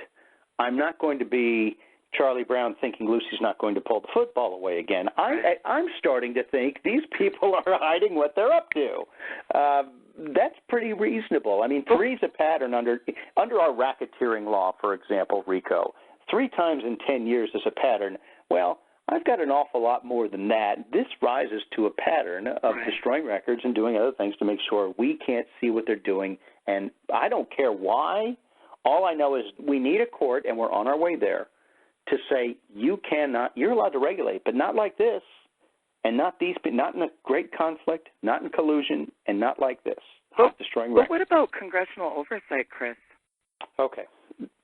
I'm not going to be Charlie Brown thinking Lucy's not going to pull the football away again. I'm starting to think these people are hiding what they're up to. That's pretty reasonable. I mean, three's a pattern under our racketeering law, for example, RICO. 3 times in 10 years is a pattern. Well, I've got an awful lot more than that. This rises to a pattern of destroying records and doing other things to make sure we can't see what they're doing. And I don't care why. All I know is we need a court, and we're on our way there, to say you're allowed to regulate, but not like this, and not in a great conflict, not in collusion, and not like this. Destroying records. But what about congressional oversight, Chris? Okay.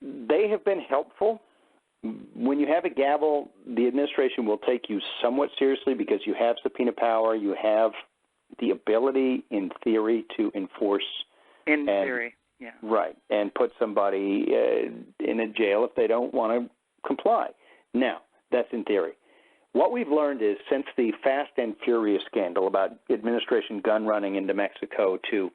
They have been helpful. When you have a gavel, the administration will take you somewhat seriously because you have subpoena power, you have the ability, in theory, to enforce. In theory, yeah. Right, and put somebody in a jail if they don't want to comply. Now, that's in theory. What we've learned is since the Fast and Furious scandal about administration gun running into Mexico to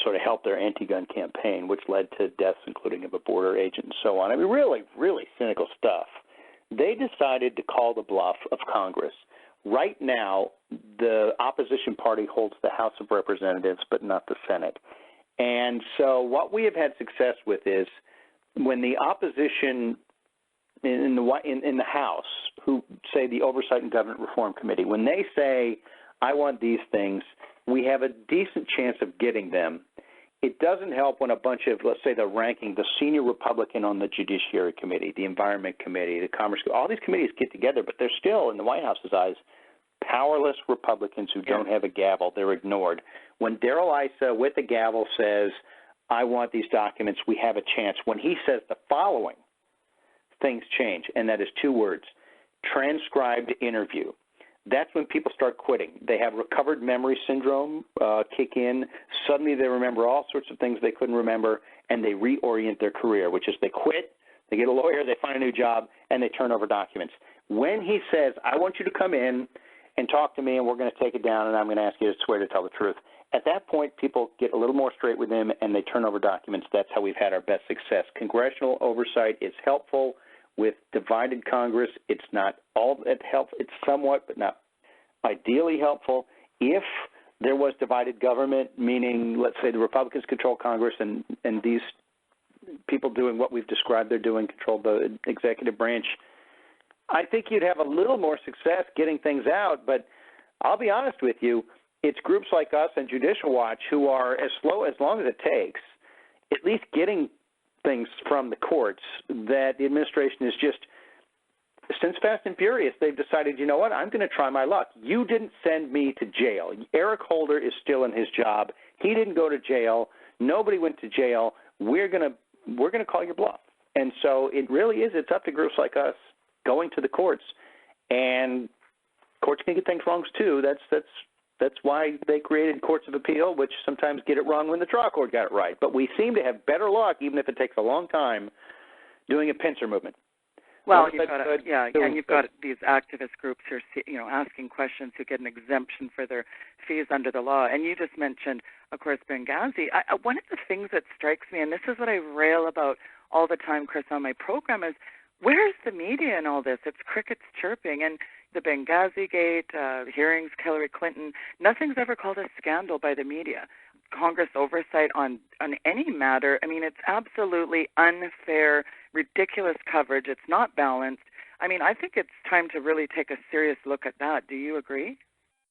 sort of help their anti-gun campaign, which led to deaths, including of a border agent and so on. I mean, really, really cynical stuff. They decided to call the bluff of Congress. Right now, the opposition party holds the House of Representatives, but not the Senate. And so what we have had success with is when the opposition in the House, who say the Oversight and Government Reform Committee, when they say, I want these things, we have a decent chance of getting them. It doesn't help when a bunch of, let's say, the senior Republican on the Judiciary Committee, the Environment Committee, the Commerce Committee, all these committees get together, but they're still, in the White House's eyes, powerless Republicans who don't have a gavel. They're ignored. When Darrell Issa, with a gavel, says, I want these documents, we have a chance. When he says the following, things change, and that is 2 words, transcribed interview. That's when people start quitting. They have recovered memory syndrome kick in. Suddenly they remember all sorts of things they couldn't remember, and they reorient their career, which is they quit, they get a lawyer, they find a new job, and they turn over documents. When he says, I want you to come in and talk to me, and we're going to take it down, and I'm going to ask you to swear to tell the truth. At that point, people get a little more straight with him, and they turn over documents. That's how we've had our best success. Congressional oversight is helpful. With divided Congress, it's not all that helpful. It's somewhat, but not ideally helpful. If there was divided government, meaning, let's say, the Republicans control Congress and these people doing what we've described they're doing control the executive branch, I think you'd have a little more success getting things out. But I'll be honest with you, it's groups like us and Judicial Watch who are as long as it takes, at least getting things from the courts that the administration is just, since Fast and Furious, they've decided, you know what, I'm going to try my luck. You didn't send me to jail. Eric Holder is still in his job. He didn't go to jail. Nobody went to jail. We're going to call your bluff. And so it really is, it's up to groups like us going to the courts. And courts can get things wrong too. That's why they created courts of appeal, which sometimes get it wrong when the trial court got it right. But we seem to have better luck, even if it takes a long time, doing a pincer movement. Well, and you've got these activist groups who are, asking questions who get an exemption for their fees under the law. And you just mentioned, of course, Benghazi. One of the things that strikes me, and this is what I rail about all the time, Chris, on my program, is where's the media in all this? It's crickets chirping. And the Benghazi Gate, hearings, Hillary Clinton, nothing's ever called a scandal by the media. Congress oversight on any matter, I mean, it's absolutely unfair, ridiculous coverage. It's not balanced. I mean, I think it's time to really take a serious look at that. Do you agree?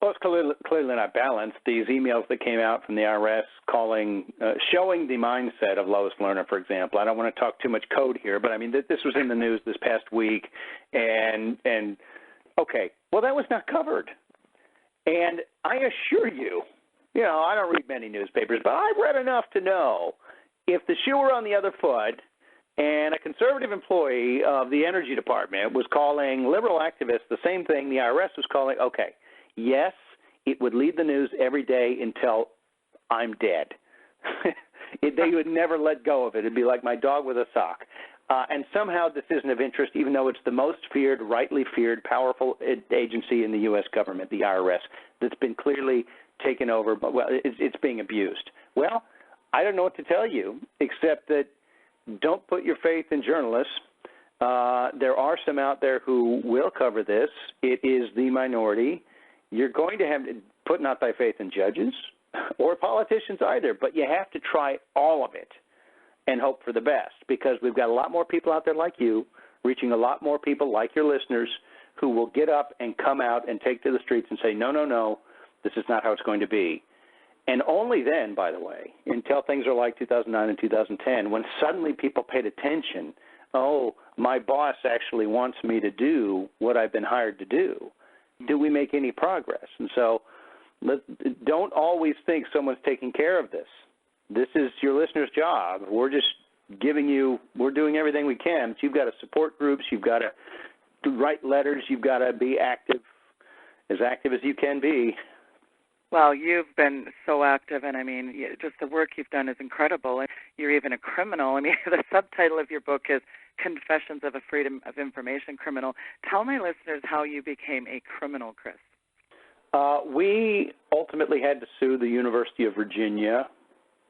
Well, it's clearly not balanced. These emails that came out from the IRS showing the mindset of Lois Lerner, for example. I don't want to talk too much code here, but I mean, this was in the news this past week, and okay, well, that was not covered. And I assure you, I don't read many newspapers, but I've read enough to know if the shoe were on the other foot and a conservative employee of the Energy Department was calling liberal activists the same thing the IRS was calling, okay, yes, it would lead the news every day until I'm dead. They would never let go of it. It'd be like my dog with a sock. And somehow this isn't of interest, even though it's the most feared, rightly feared, powerful agency in the U.S. government, the IRS, that's been clearly taken over, but it's being abused. Well, I don't know what to tell you, except that don't put your faith in journalists. There are some out there who will cover this. It is the minority. You're going to have to put not thy faith in judges or politicians either, but you have to try all of it and hope for the best, because we've got a lot more people out there like you, reaching a lot more people like your listeners, who will get up and come out and take to the streets and say, no, no, no, this is not how it's going to be. And only then, by the way, until things are like 2009 and 2010, when suddenly people paid attention, oh, my boss actually wants me to do what I've been hired to do we make any progress? And so don't always think someone's taking care of this. This is your listener's job. We're just we're doing everything we can, but you've got to support groups, you've got to write letters, you've got to be active as you can be. Well, you've been so active, and I mean, just the work you've done is incredible. You're even a criminal. I mean, the subtitle of your book is Confessions of a Freedom of Information Criminal. Tell my listeners how you became a criminal, Chris. We ultimately had to sue the University of Virginia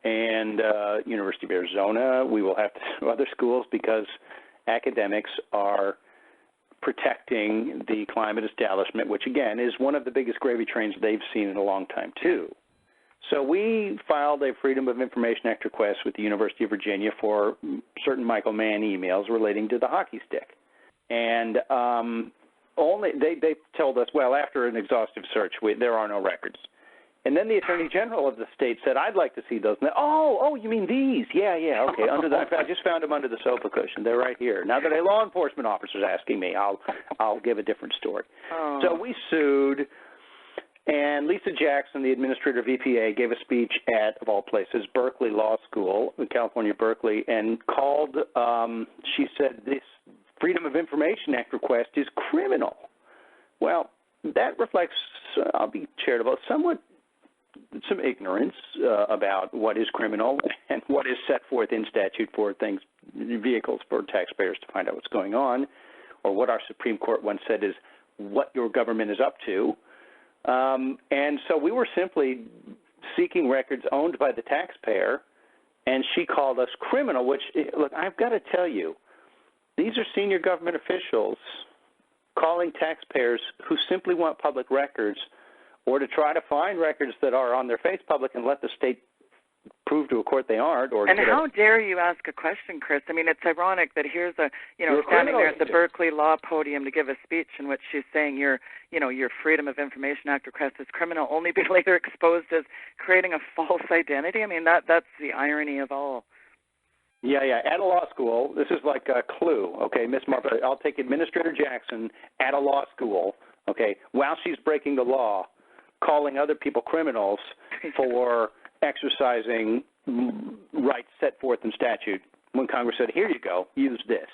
and University of Arizona. We will have to sue other schools because academics are protecting the climate establishment, which, again, is one of the biggest gravy trains they've seen in a long time, too. So we filed a Freedom of Information Act request with the University of Virginia for certain Michael Mann emails relating to the hockey stick. And they told us, well, after an exhaustive search, there are no records. And then the Attorney General of the state said, I'd like to see those. And oh, you mean these? Yeah, okay. I just found them under the sofa cushion. They're right here. Now that a law enforcement officer is asking me, I'll give a different story. Oh. So we sued, and Lisa Jackson, the administrator of EPA, gave a speech at, of all places, Berkeley Law School in California, Berkeley, and called, she said, this Freedom of Information Act request is criminal. Well, that reflects, I'll be charitable, some ignorance about what is criminal and what is set forth in statute for things, vehicles for taxpayers to find out what's going on, or what our Supreme Court once said is what your government is up to. And so we were simply seeking records owned by the taxpayer, and she called us criminal, which, look, I've got to tell you, these are senior government officials calling taxpayers who simply want public records, or to try to find records that are on their face public and let the state prove to a court they aren't. And how dare you ask a question, Chris? I mean, it's ironic that here's standing there at the Berkeley Law podium to give a speech in which she's saying your Freedom of Information Act request is criminal, only be later exposed as creating a false identity. I mean, that's the irony of all. Yeah. At a law school, this is like a clue. Okay, Miss Martha, I'll take Administrator Jackson at a law school. Okay, while she's breaking the law, calling other people criminals for exercising rights set forth in statute, when Congress said, here you go, use this.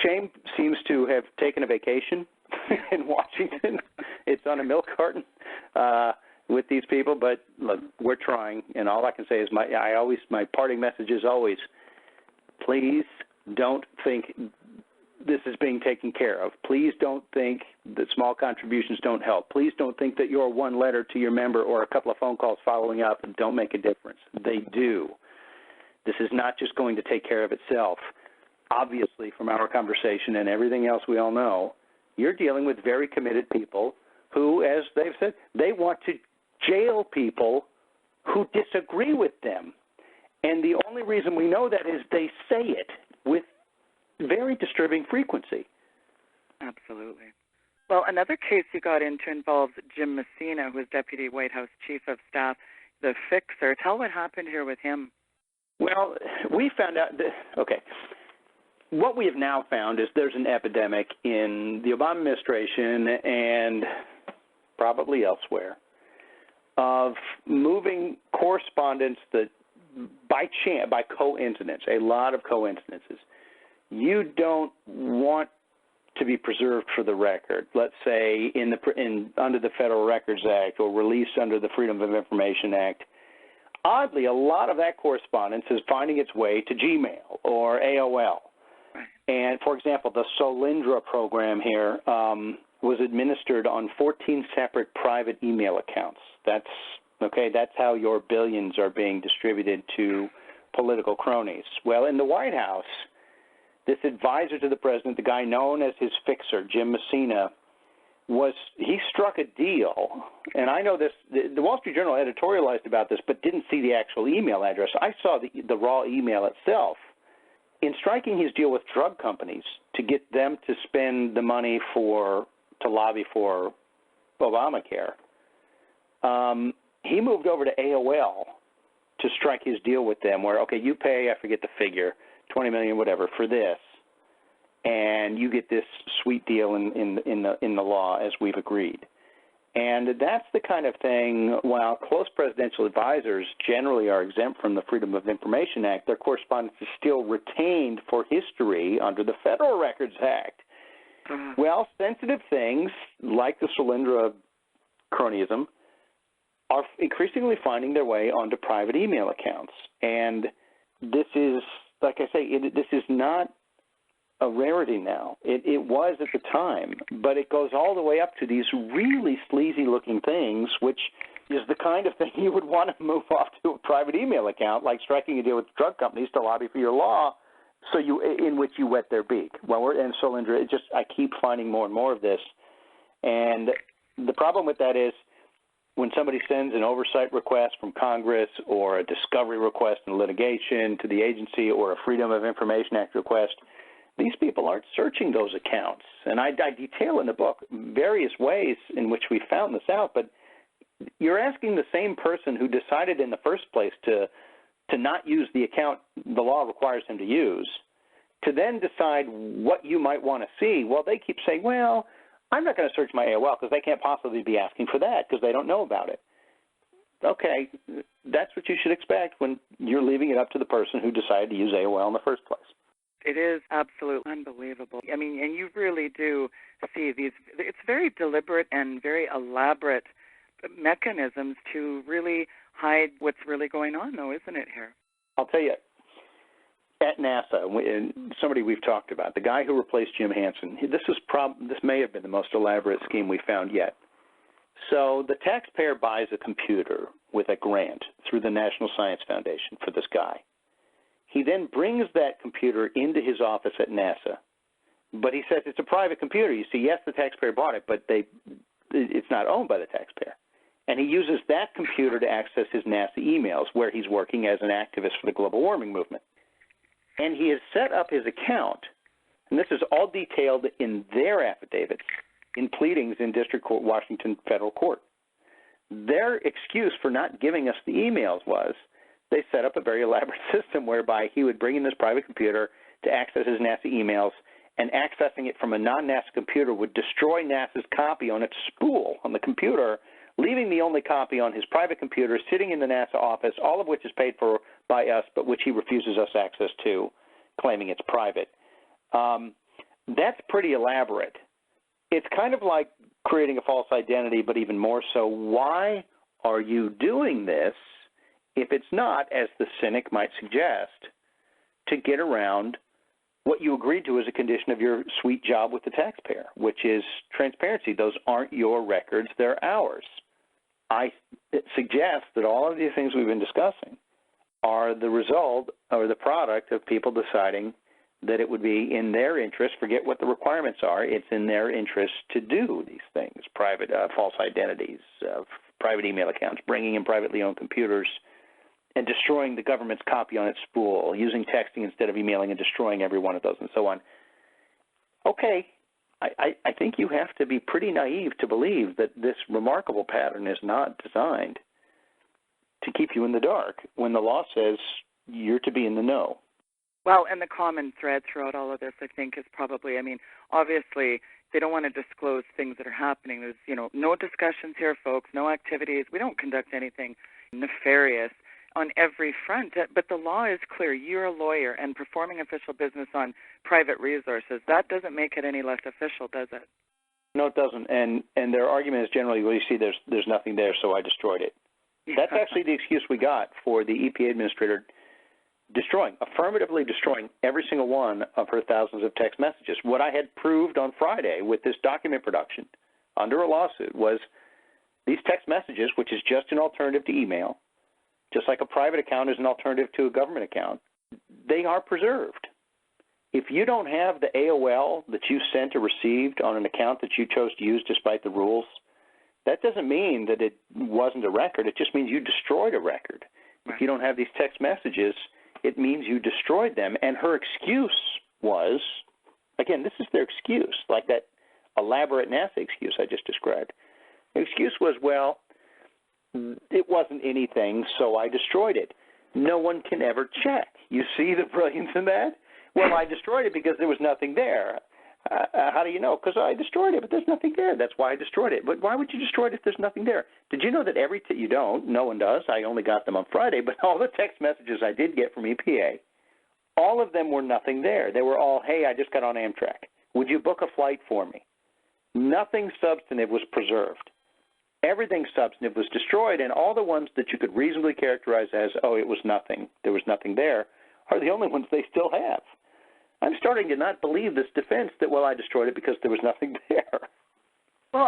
Shame seems to have taken a vacation in Washington. It's on a milk carton with these people, but look, we're trying, and all I can say is my parting message is always, please don't think this is being taken care of. Please don't think that small contributions don't help. Please don't think that your one letter to your member or a couple of phone calls following up don't make a difference. They do. This is not just going to take care of itself. Obviously, from our conversation and everything else we all know, You're dealing with very committed people who, as they've said, they want to jail people who disagree with them. And the only reason we know that is they say it with very disturbing frequency. Absolutely. Well, another case you got into involves Jim Messina, who is Deputy White House Chief of Staff, the fixer. Tell what happened here with him. Well, we found out what we have now found is there's an epidemic in the Obama administration and probably elsewhere of moving correspondence that by chance, by coincidence, a lot of coincidences, you don't want to be preserved for the record. Let's say under the Federal Records Act or released under the Freedom of Information Act. Oddly, a lot of that correspondence is finding its way to Gmail or AOL. And, for example, the Solyndra program here was administered on 14 separate private email accounts. That's how your billions are being distributed to political cronies. Well, in the White House, this advisor to the president, the guy known as his fixer, Jim Messina, he struck a deal, and I know this, the Wall Street Journal editorialized about this, but didn't see the actual email address. I saw the raw email itself. In striking his deal with drug companies to get them to spend the money to lobby for Obamacare, he moved over to AOL to strike his deal with them where, okay, you pay, I forget the figure, $20 million, whatever, for this, and you get this sweet deal in the law as we've agreed. And that's the kind of thing, while close presidential advisors generally are exempt from the Freedom of Information Act, their correspondence is still retained for history under the Federal Records Act. Well, sensitive things like the Solyndra cronyism are increasingly finding their way onto private email accounts. And this is, like I say, this is not a rarity now. It was at the time, but it goes all the way up to these really sleazy-looking things, which is the kind of thing you would want to move off to a private email account, like striking a deal with drug companies to lobby for your law, in which you wet their beak. Well, and Solyndra, I keep finding more and more of this, and the problem with that is when somebody sends an oversight request from Congress or a discovery request in litigation to the agency or a Freedom of Information Act request, these people aren't searching those accounts. And I detail in the book various ways in which we found this out, but you're asking the same person who decided in the first place to not use the account the law requires him to use, to then decide what you might want to see. Well, they keep saying, well, I'm not going to search my AOL because they can't possibly be asking for that because they don't know about it. Okay, that's what you should expect when you're leaving it up to the person who decided to use AOL in the first place. It is absolutely unbelievable. I mean, and you really do see these, it's very deliberate and very elaborate mechanisms to really hide what's really going on, though, isn't it, here? I'll tell you, at NASA, somebody we've talked about, the guy who replaced Jim Hansen, this may have been the most elaborate scheme we found yet. So the taxpayer buys a computer with a grant through the National Science Foundation for this guy. He then brings that computer into his office at NASA, but he says it's a private computer. You see, yes, the taxpayer bought it, but it's not owned by the taxpayer. And he uses that computer to access his NASA emails where he's working as an activist for the global warming movement. And he has set up his account, and this is all detailed in their affidavits, in pleadings in District Court, Washington Federal Court. Their excuse for not giving us the emails was they set up a very elaborate system whereby he would bring in this private computer to access his NASA emails, and accessing it from a non-NASA computer would destroy NASA's copy on its spool on the computer, leaving the only copy on his private computer sitting in the NASA office, all of which is paid for by us, but which he refuses us access to, claiming it's private. That's pretty elaborate. It's kind of like creating a false identity, but even more so. Why are you doing this if it's not, as the cynic might suggest, to get around what you agreed to as a condition of your sweet job with the taxpayer, which is transparency? Those aren't your records, they're ours. I suggest that all of these things we've been discussing are the result or the product of people deciding that it would be in their interest, forget what the requirements are, it's in their interest to do these things, private false identities, private email accounts, bringing in privately owned computers, and destroying the government's copy on its spool, using texting instead of emailing and destroying every one of those and so on. Okay, I think you have to be pretty naive to believe that this remarkable pattern is not designed to keep you in the dark when the law says you're to be in the know. Well, and the common thread throughout all of this, I think, is probably, obviously, they don't want to disclose things that are happening. There's, no discussions here, folks, no activities. We don't conduct anything nefarious on every front. But the law is clear. You're a lawyer and performing official business on private resources. That doesn't make it any less official, does it? No, it doesn't. And their argument is generally, well, you see, there's nothing there, so I destroyed it. Yeah. That's actually the excuse we got for the EPA administrator affirmatively destroying every single one of her thousands of text messages. What I had proved on Friday with this document production under a lawsuit was these text messages, which is just an alternative to email, just like a private account is an alternative to a government account, they are preserved. If you don't have the AOL that you sent or received on an account that you chose to use despite the rules, that doesn't mean that it wasn't a record. It just means you destroyed a record. Right. If you don't have these text messages, it means you destroyed them. And her excuse was, again, this is their excuse, like that elaborate NASA excuse I just described. The excuse was, well, it wasn't anything, so I destroyed it. No one can ever check. You see the brilliance in that? Well, I destroyed it because there was nothing there. How do you know? Because I destroyed it, but there's nothing there. That's why I destroyed it. But why would you destroy it if there's nothing there? Did you know that you don't? No one does. I only got them on Friday, but all the text messages I did get from EPA, all of them were nothing there. They were all, hey, I just got on Amtrak. Would you book a flight for me? Nothing substantive was preserved. Everything substantive was destroyed, and all the ones that you could reasonably characterize as, oh, it was nothing, there was nothing there, are the only ones they still have. I'm starting to not believe this defense that, well, I destroyed it because there was nothing there. Well,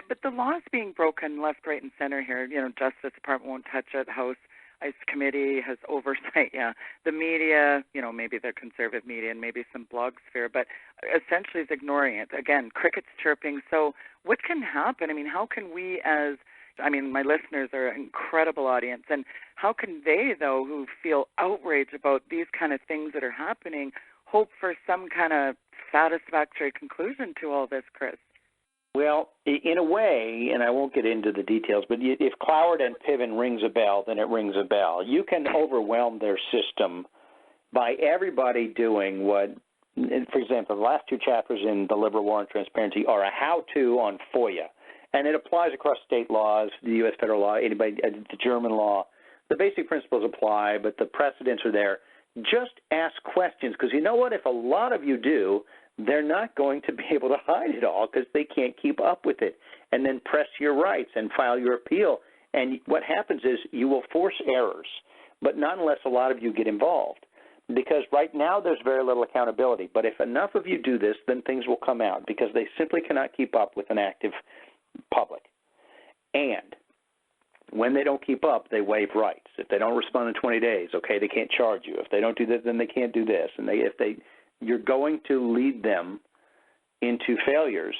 but the law is being broken left, right, and center here. Justice Department won't touch it. House ICE Committee has oversight, yeah. The media, maybe the conservative media and maybe some blog sphere, but essentially is ignoring it. Again, crickets chirping. So what can happen? How can we my listeners are an incredible audience, and how can they, though, who feel outraged about these kind of things that are happening, hope for some kind of satisfactory conclusion to all this, Chris? Well, in a way, and I won't get into the details, but if Cloward and Piven rings a bell, then it rings a bell. You can overwhelm their system by everybody doing what, for example, the last two chapters in The Liberal War on Transparency are a how-to on FOIA, and it applies across state laws, the U.S. federal law, the German law. The basic principles apply, but the precedents are there. Just ask questions, because you know what? If a lot of you do, they're not going to be able to hide it all because they can't keep up with it. And then press your rights and file your appeal. And what happens is you will force errors, but not unless a lot of you get involved. Because right now there's very little accountability. But if enough of you do this, then things will come out because they simply cannot keep up with an active public. And when they don't keep up, they waive rights. If they don't respond in 20 days, okay, they can't charge you. If they don't do this, then they can't do this. And you're going to lead them into failures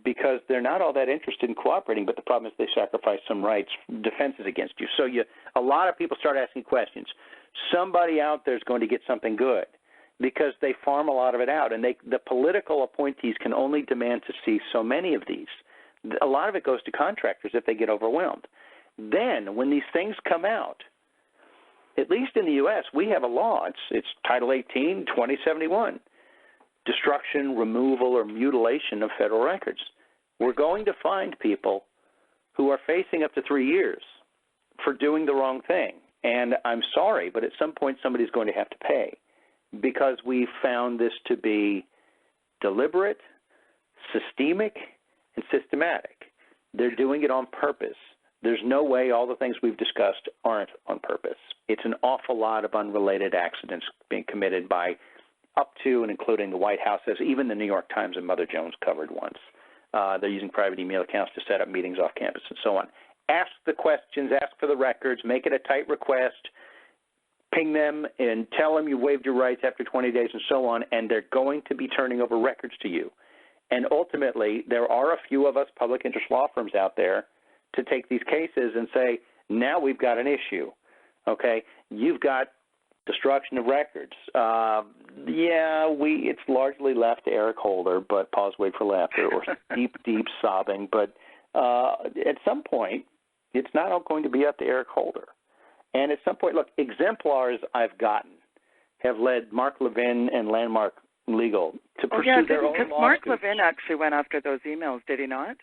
because they're not all that interested in cooperating, but the problem is they sacrifice some rights, defenses against you. So a lot of people start asking questions. Somebody out there is going to get something good because they farm a lot of it out, and the political appointees can only demand to see so many of these. A lot of it goes to contractors if they get overwhelmed. Then when these things come out, at least in the U.S., we have a law. It's Title 18, 2071, destruction, removal, or mutilation of federal records. We're going to find people who are facing up to 3 years for doing the wrong thing. And I'm sorry, but at some point somebody's going to have to pay because we found this to be deliberate, systemic, and systematic. They're doing it on purpose. There's no way all the things we've discussed aren't on purpose. It's an awful lot of unrelated accidents being committed by up to and including the White House, as even the New York Times and Mother Jones covered once. They're using private email accounts to set up meetings off campus and so on. Ask the questions, ask for the records, make it a tight request. ping them and tell them you waived your rights after 20 days and so on, and they're going to be turning over records to you. And ultimately, there are a few of us public interest law firms out there to take these cases and say, now we've got an issue, okay? You've got destruction of records. It's largely left to Eric Holder, but pause, wait for laughter, or deep, deep sobbing. But at some point, it's not all going to be up to Eric Holder. And at some point, look, exemplars I've gotten have led Mark Levin and Landmark Legal to pursue their own lawsuits. Because Mark Levin actually went after those emails, did he not?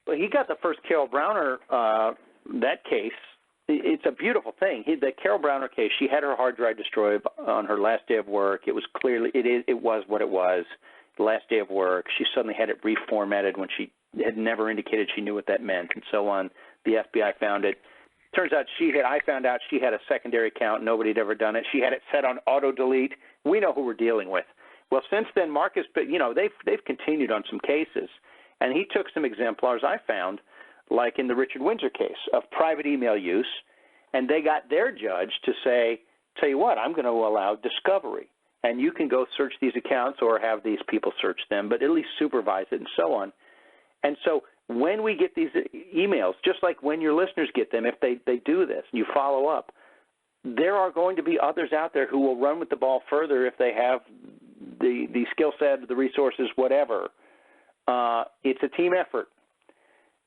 Well, he got the first Carol Browner, that case. It's a beautiful thing. The Carol Browner case, she had her hard drive destroyed on her last day of work. It was clearly, it was what it was, the last day of work. She suddenly had it reformatted when she had never indicated she knew what that meant and so on. The FBI found it. Turns out I found out she had a secondary account. Nobody had ever done it. She had it set on auto-delete. We know who we're dealing with. Well, since then, Marcus, they've continued on some cases. And he took some exemplars I found, like in the Richard Windsor case, of private email use, and they got their judge to say, tell you what, I'm going to allow discovery, and you can go search these accounts or have these people search them, but at least supervise it and so on. And so when we get these emails, just like when your listeners get them, if they do this and you follow up, there are going to be others out there who will run with the ball further if they have the skill set, the resources, whatever. It's a team effort.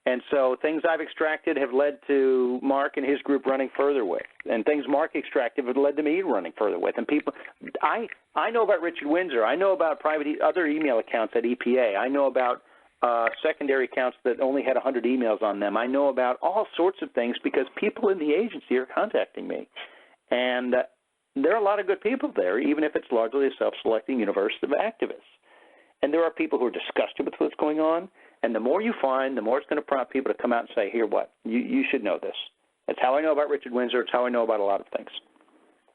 And so things I've extracted have led to Mark and his group running further with. And things Mark extracted have led to me running further with. And people, I know about Richard Windsor. I know about other email accounts at EPA. I know about secondary accounts that only had 100 emails on them. I know about all sorts of things because people in the agency are contacting me. And there are a lot of good people there, even if it's largely a self-selecting universe of activists. And there are people who are disgusted with what's going on. And the more you find, the more it's going to prompt people to come out and say, here, what? You should know this. That's how I know about Richard Windsor. It's how I know about a lot of things.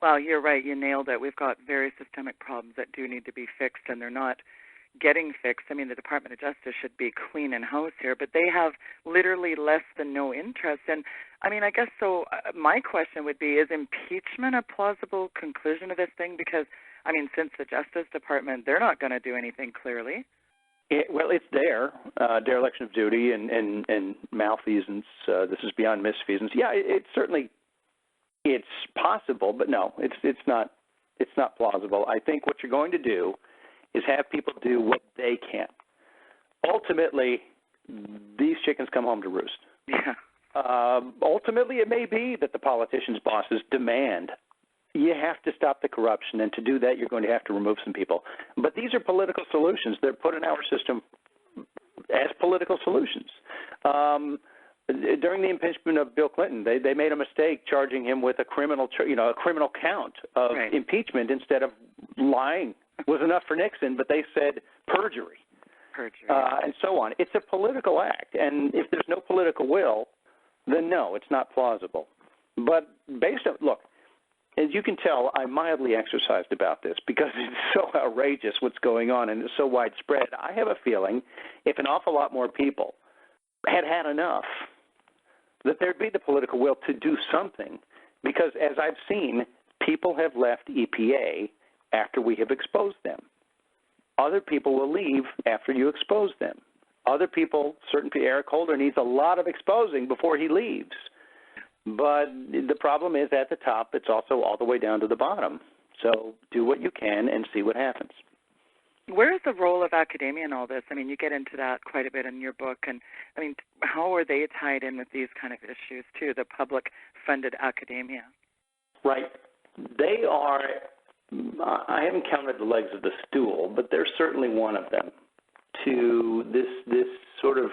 Well, you're right. You nailed it. We've got very systemic problems that do need to be fixed, and they're not getting fixed. I mean, the Department of Justice should be clean in house here, but they have literally less than no interest. And, I mean, I guess so my question would be, is impeachment a plausible conclusion of this thing? Because, I mean, since the Justice Department, they're not going to do anything clearly. Well, it's there, dereliction of duty and malfeasance. This is beyond misfeasance. Yeah, it's possible, but no, it's not plausible. I think what you're going to do is have people do what they can. Ultimately, these chickens come home to roost. Yeah. Ultimately, it may be that the politicians' bosses demand you have to stop the corruption, and to do that, you're going to have to remove some people. But these are political solutions. They're put in our system as political solutions. During the impeachment of Bill Clinton, they made a mistake charging him with a criminal count of impeachment instead of lying was enough for Nixon, but they said perjury. And so on. It's a political act, and if there's no political will, then no, it's not plausible. But based on, look, as you can tell, I'm mildly exercised about this because it's so outrageous what's going on and it's so widespread. I have a feeling if an awful lot more people had enough, that there'd be the political will to do something, because as I've seen, people have left EPA after we have exposed them. Other people will leave after you expose them. Other people, Eric Holder needs a lot of exposing before he leaves. But the problem is at the top, it's also all the way down to the bottom. So do what you can and see what happens. Where is the role of academia in all this? I mean, you get into that quite a bit in your book. And, I mean, how are they tied in with these kind of issues, too, the public-funded academia? Right. They are, I haven't counted the legs of the stool, but they're certainly one of them to this sort of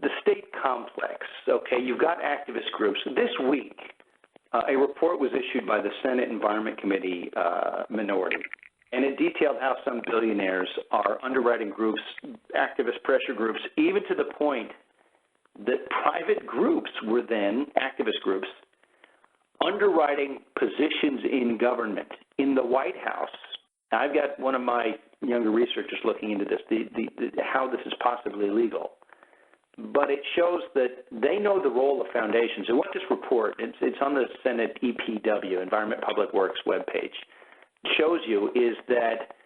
the state complex. Okay, you've got activist groups. This week, a report was issued by the Senate Environment Committee minority, and it detailed how some billionaires are underwriting groups, activist pressure groups, even to the point that private groups were then, activist groups, underwriting positions in government, in the White House. Now, I've got one of my younger researchers looking into this, how this is possibly legal. but it shows that they know the role of foundations. And what this report, it's on the Senate EPW, Environment Public Works webpage, shows you is that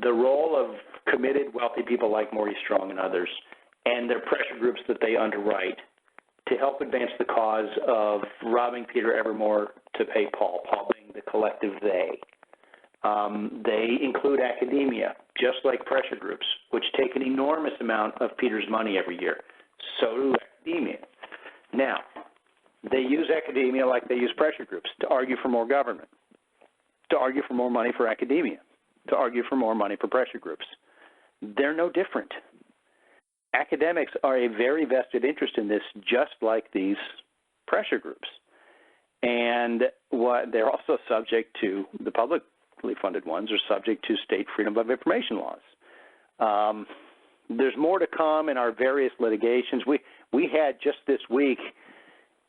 the role of committed, wealthy people like Maurice Strong and others, and their pressure groups that they underwrite to help advance the cause of robbing Peter Evermore to pay Paul, Paul being the collective they. They include academia, just like pressure groups, which take an enormous amount of Peter's money every year. So do academia. Now, they use academia like they use pressure groups to argue for more government, to argue for more money for academia, to argue for more money for pressure groups. They're no different. Academics are a very vested interest in this, just like these pressure groups. And they're also subject to, the publicly funded ones are subject to state freedom of information laws. There's more to come in our various litigations. We had just this week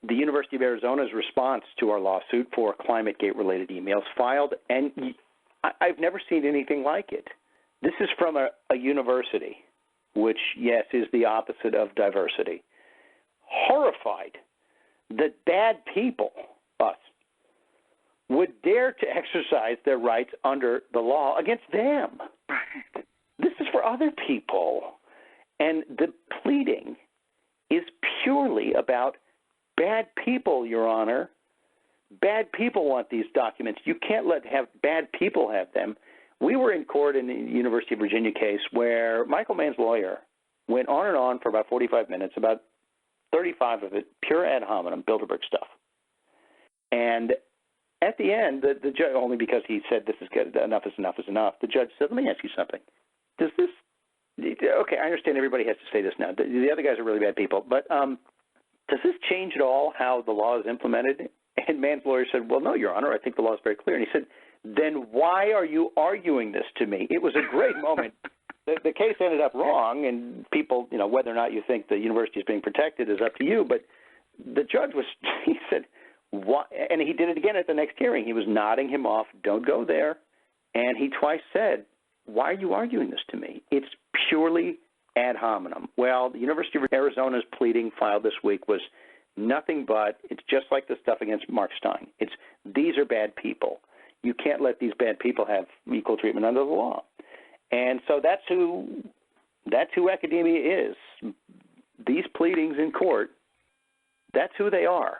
the University of Arizona's response to our lawsuit for ClimateGate-related emails filed, and I've never seen anything like it. This is from a university, which, yes, is the opposite of diversity, horrified that bad people, us, would dare to exercise their rights under the law against them. Right. This is for other people. And the pleading is purely about bad people, Your Honor. Bad people want these documents. You can't have bad people have them. We were in court in the University of Virginia case where Michael Mann's lawyer went on and on for about 45 minutes, about 35 of it, pure ad hominem, Bilderberg stuff. And at the end, the judge, only because he said this is good, enough is enough is enough, the judge said, let me ask you something. Does this, okay, I understand everybody has to say this now. The other guys are really bad people, but does this change at all how the law is implemented? And Mann's lawyer said, well, no, Your Honor, I think the law is very clear. And he said, then why are you arguing this to me? It was a great moment. The case ended up wrong, and people, whether or not you think the university is being protected is up to you, but the judge he said, why? And he did it again at the next hearing. He was nodding him off, don't go there, and he twice said, why are you arguing this to me? It's purely ad hominem. Well, the University of Arizona's pleading filed this week was nothing but, it's just like the stuff against Mark Stein. It's, these are bad people. You can't let these bad people have equal treatment under the law. And so that's who academia is. These pleadings in court, that's who they are.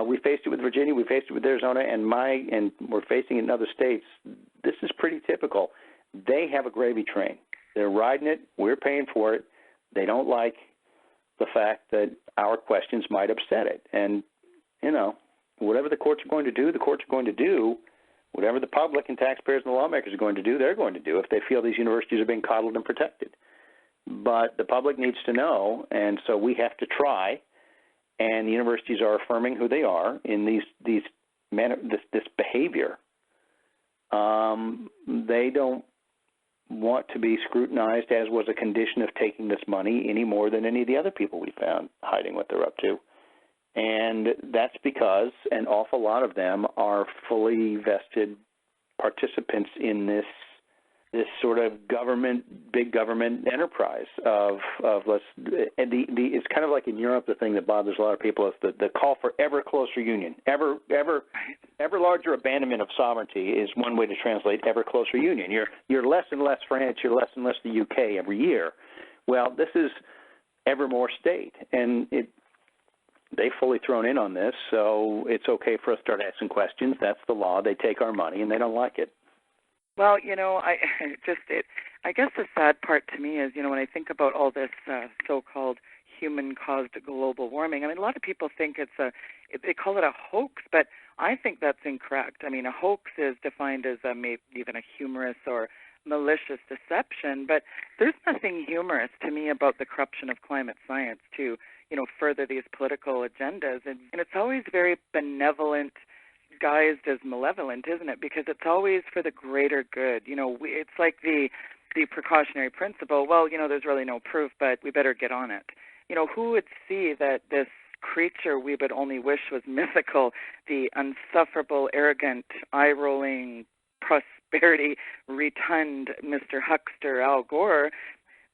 We faced it with Virginia, we faced it with Arizona, and we're facing it in other states. This is pretty typical. They have a gravy train. They're riding it. We're paying for it. They don't like the fact that our questions might upset it. And, whatever the courts are going to do, the courts are going to do. Whatever the public and taxpayers and the lawmakers are going to do, they're going to do if they feel these universities are being coddled and protected. But the public needs to know, and so we have to try. And the universities are affirming who they are in this behavior. They don't want to be scrutinized, as was a condition of taking this money, any more than any of the other people we found hiding what they're up to. And that's because an awful lot of them are fully vested participants in this sort of big government enterprise of it's kind of like in Europe, the thing that bothers a lot of people is the call for ever closer union. Ever larger abandonment of sovereignty is one way to translate ever closer union. You're less and less France, you're less and less the UK every year. Well, this is ever more state, and they've fully thrown in on this, so it's okay for us to start asking questions. That's the law. They take our money, and they don't like it. Well, I guess the sad part to me is, when I think about all this so-called human-caused global warming, a lot of people think they call it a hoax, but I think that's incorrect. A hoax is defined as maybe even a humorous or malicious deception, but there's nothing humorous to me about the corruption of climate science to, further these political agendas. And it's always very benevolent, guised as malevolent, isn't it? Because it's always for the greater good. It's like the precautionary principle. Well, there's really no proof, but we better get on it. Who would see that this creature we would only wish was mythical, the unsufferable, arrogant, eye-rolling, prosperity-returned Mr. Huckster Al Gore,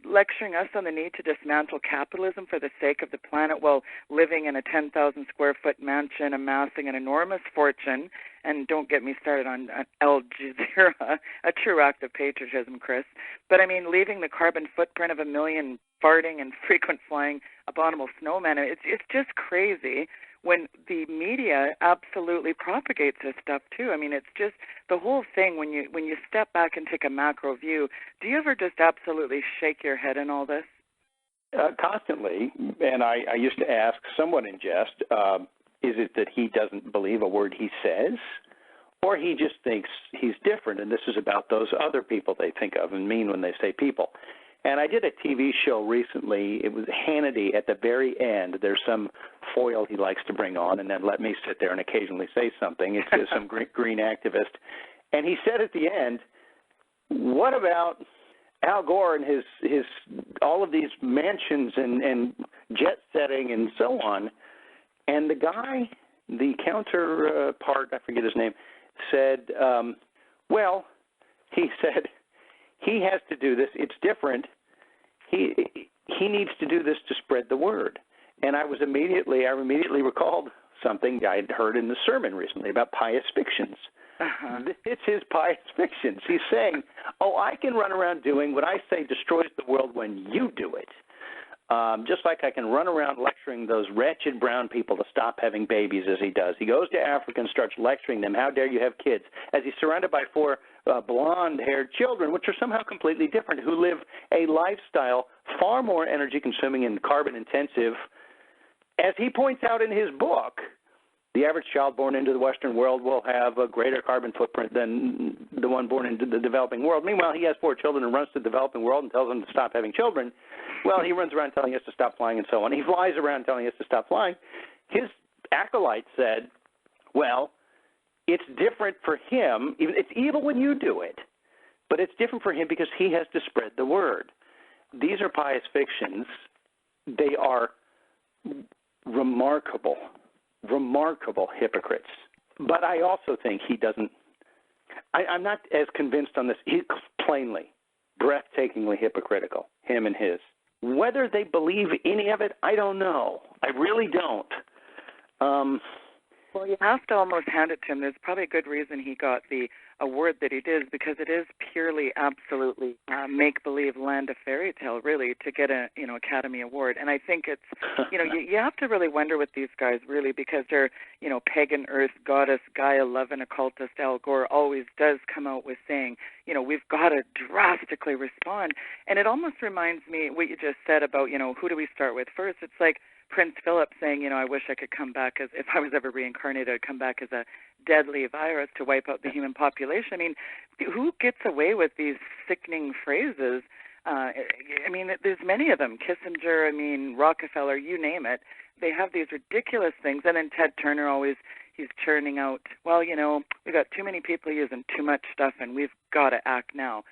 lecturing us on the need to dismantle capitalism for the sake of the planet while living in a 10,000 square foot mansion, amassing an enormous fortune. And don't get me started on Al Jazeera, a true act of patriotism, Chris. But I mean, leaving the carbon footprint of a million farting and frequent flying abominable snowmen, it's just crazy when the media absolutely propagates this stuff too. I mean, it's just the whole thing when you step back and take a macro view. Do you ever just absolutely shake your head in all this? Constantly, and I used to ask somewhat in jest, is it that he doesn't believe a word he says, or he just thinks he's different, and this is about those other people they think of and mean when they say people? And I did a TV show recently. It was Hannity. At the very end, there's some foil he likes to bring on and then let me sit there and occasionally say something. It's some green activist. And he said at the end, what about Al Gore and his all of these mansions and jet setting and so on? And the guy, the counterpart, I forget his name, said, well, he said, he has to do this. It's different. He needs to do this to spread the word. And I immediately recalled something I had heard in the sermon recently about pious fictions. Uh-huh. It's his pious fictions. He's saying, I can run around doing what I say destroys the world when you do it. Just like I can run around lecturing those wretched brown people to stop having babies as he does. He goes to Africa and starts lecturing them, how dare you have kids, as he's surrounded by 4 blonde-haired children, which are somehow completely different, who live a lifestyle far more energy-consuming and carbon-intensive. As he points out in his book, the average child born into the Western world will have a greater carbon footprint than the one born into the developing world. Meanwhile, he has 4 children and runs to the developing world and tells them to stop having children. Well, he runs around telling us to stop flying and so on. He flies around telling us to stop flying. His acolyte said, well, it's different for him. It's evil when you do it, but it's different for him because he has to spread the word. These are pious fictions. They are remarkable hypocrites. But I also think he doesn't – I'm not as convinced on this. He's plainly, breathtakingly hypocritical, him and his. Whether they believe any of it, I don't know. I really don't. Well, you have to almost hand it to him. There's probably a good reason he got the award that he did, because it is purely, absolutely make-believe land of fairy tale, really, to get a Academy Award. And I think it's you have to really wonder with these guys, really, because they're pagan earth goddess Gaia loving occultist Al Gore always does come out with saying we've got to drastically respond. And it almost reminds me what you just said about who do we start with first. It's like Prince Philip saying, I wish I could come back if I was ever reincarnated, I'd come back as a deadly virus to wipe out the human population. I mean, who gets away with these sickening phrases? There's many of them. Kissinger, Rockefeller, you name it. They have these ridiculous things. And then Ted Turner he's churning out, we've got too many people using too much stuff and we've got to act now.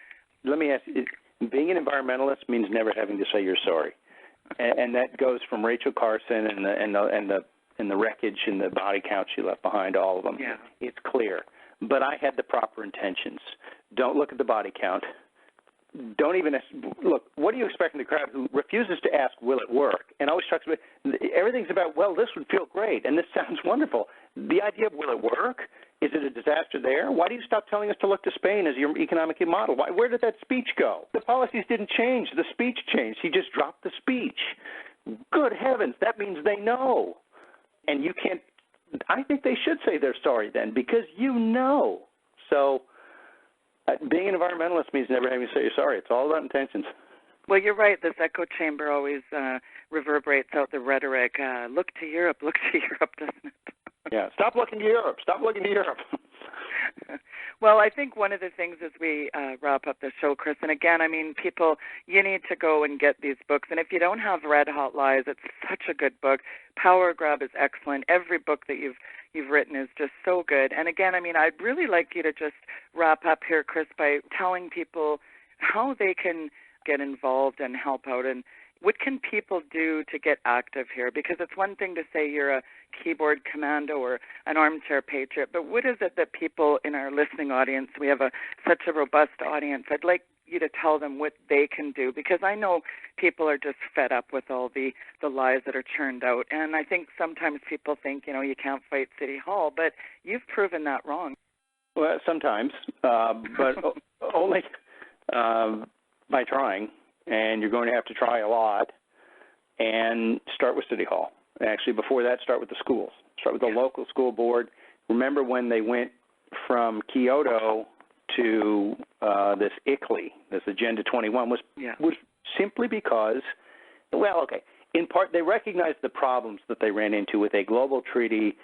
Let me ask you, being an environmentalist means never having to say you're sorry. And that goes from Rachel Carson and the wreckage and the body count she left behind, all of them. Yeah. It's clear. But I had the proper intentions. Don't look at the body count. Don't even look. What do you expect from the crowd who refuses to ask, will it work? And always talks about everything's about, well, this would feel great and this sounds wonderful. The idea of will it work? Is it a disaster there? Why do you stop telling us to look to Spain as your economic model? Where did that speech go? The policies didn't change. The speech changed. He just dropped the speech. Good heavens, that means they know. And you can't – I think they should say they're sorry then, because you know. So being an environmentalist means never having to say you're sorry. It's all about intentions. Well, you're right. This echo chamber always reverberates out the rhetoric. Look to Europe, doesn't it? Yeah, stop looking to Europe. Stop looking to Europe. Well, I think one of the things as we wrap up the show, Chris, and again, people, you need to go and get these books. And if you don't have Red Hot Lies, it's such a good book. Power Grab is excellent. Every book that you've written is just so good. And again, I'd really like you to just wrap up here, Chris, by telling people how they can get involved and help out, and what can people do to get active here? Because it's one thing to say you're a keyboard commando or an armchair patriot, but what is it that people in our listening audience, we have such a robust audience, I'd like you to tell them what they can do, because I know people are just fed up with all the lies that are churned out. And I think sometimes people think, you can't fight City Hall, but you've proven that wrong. Well, sometimes, but only by trying. And you're going to have to try a lot and start with City Hall. Actually, before that, start with the schools. Start with the local school board. Remember when they went from Kyoto to this ICLEI, this Agenda 21, was simply because, in part they recognized the problems that they ran into with a global treaty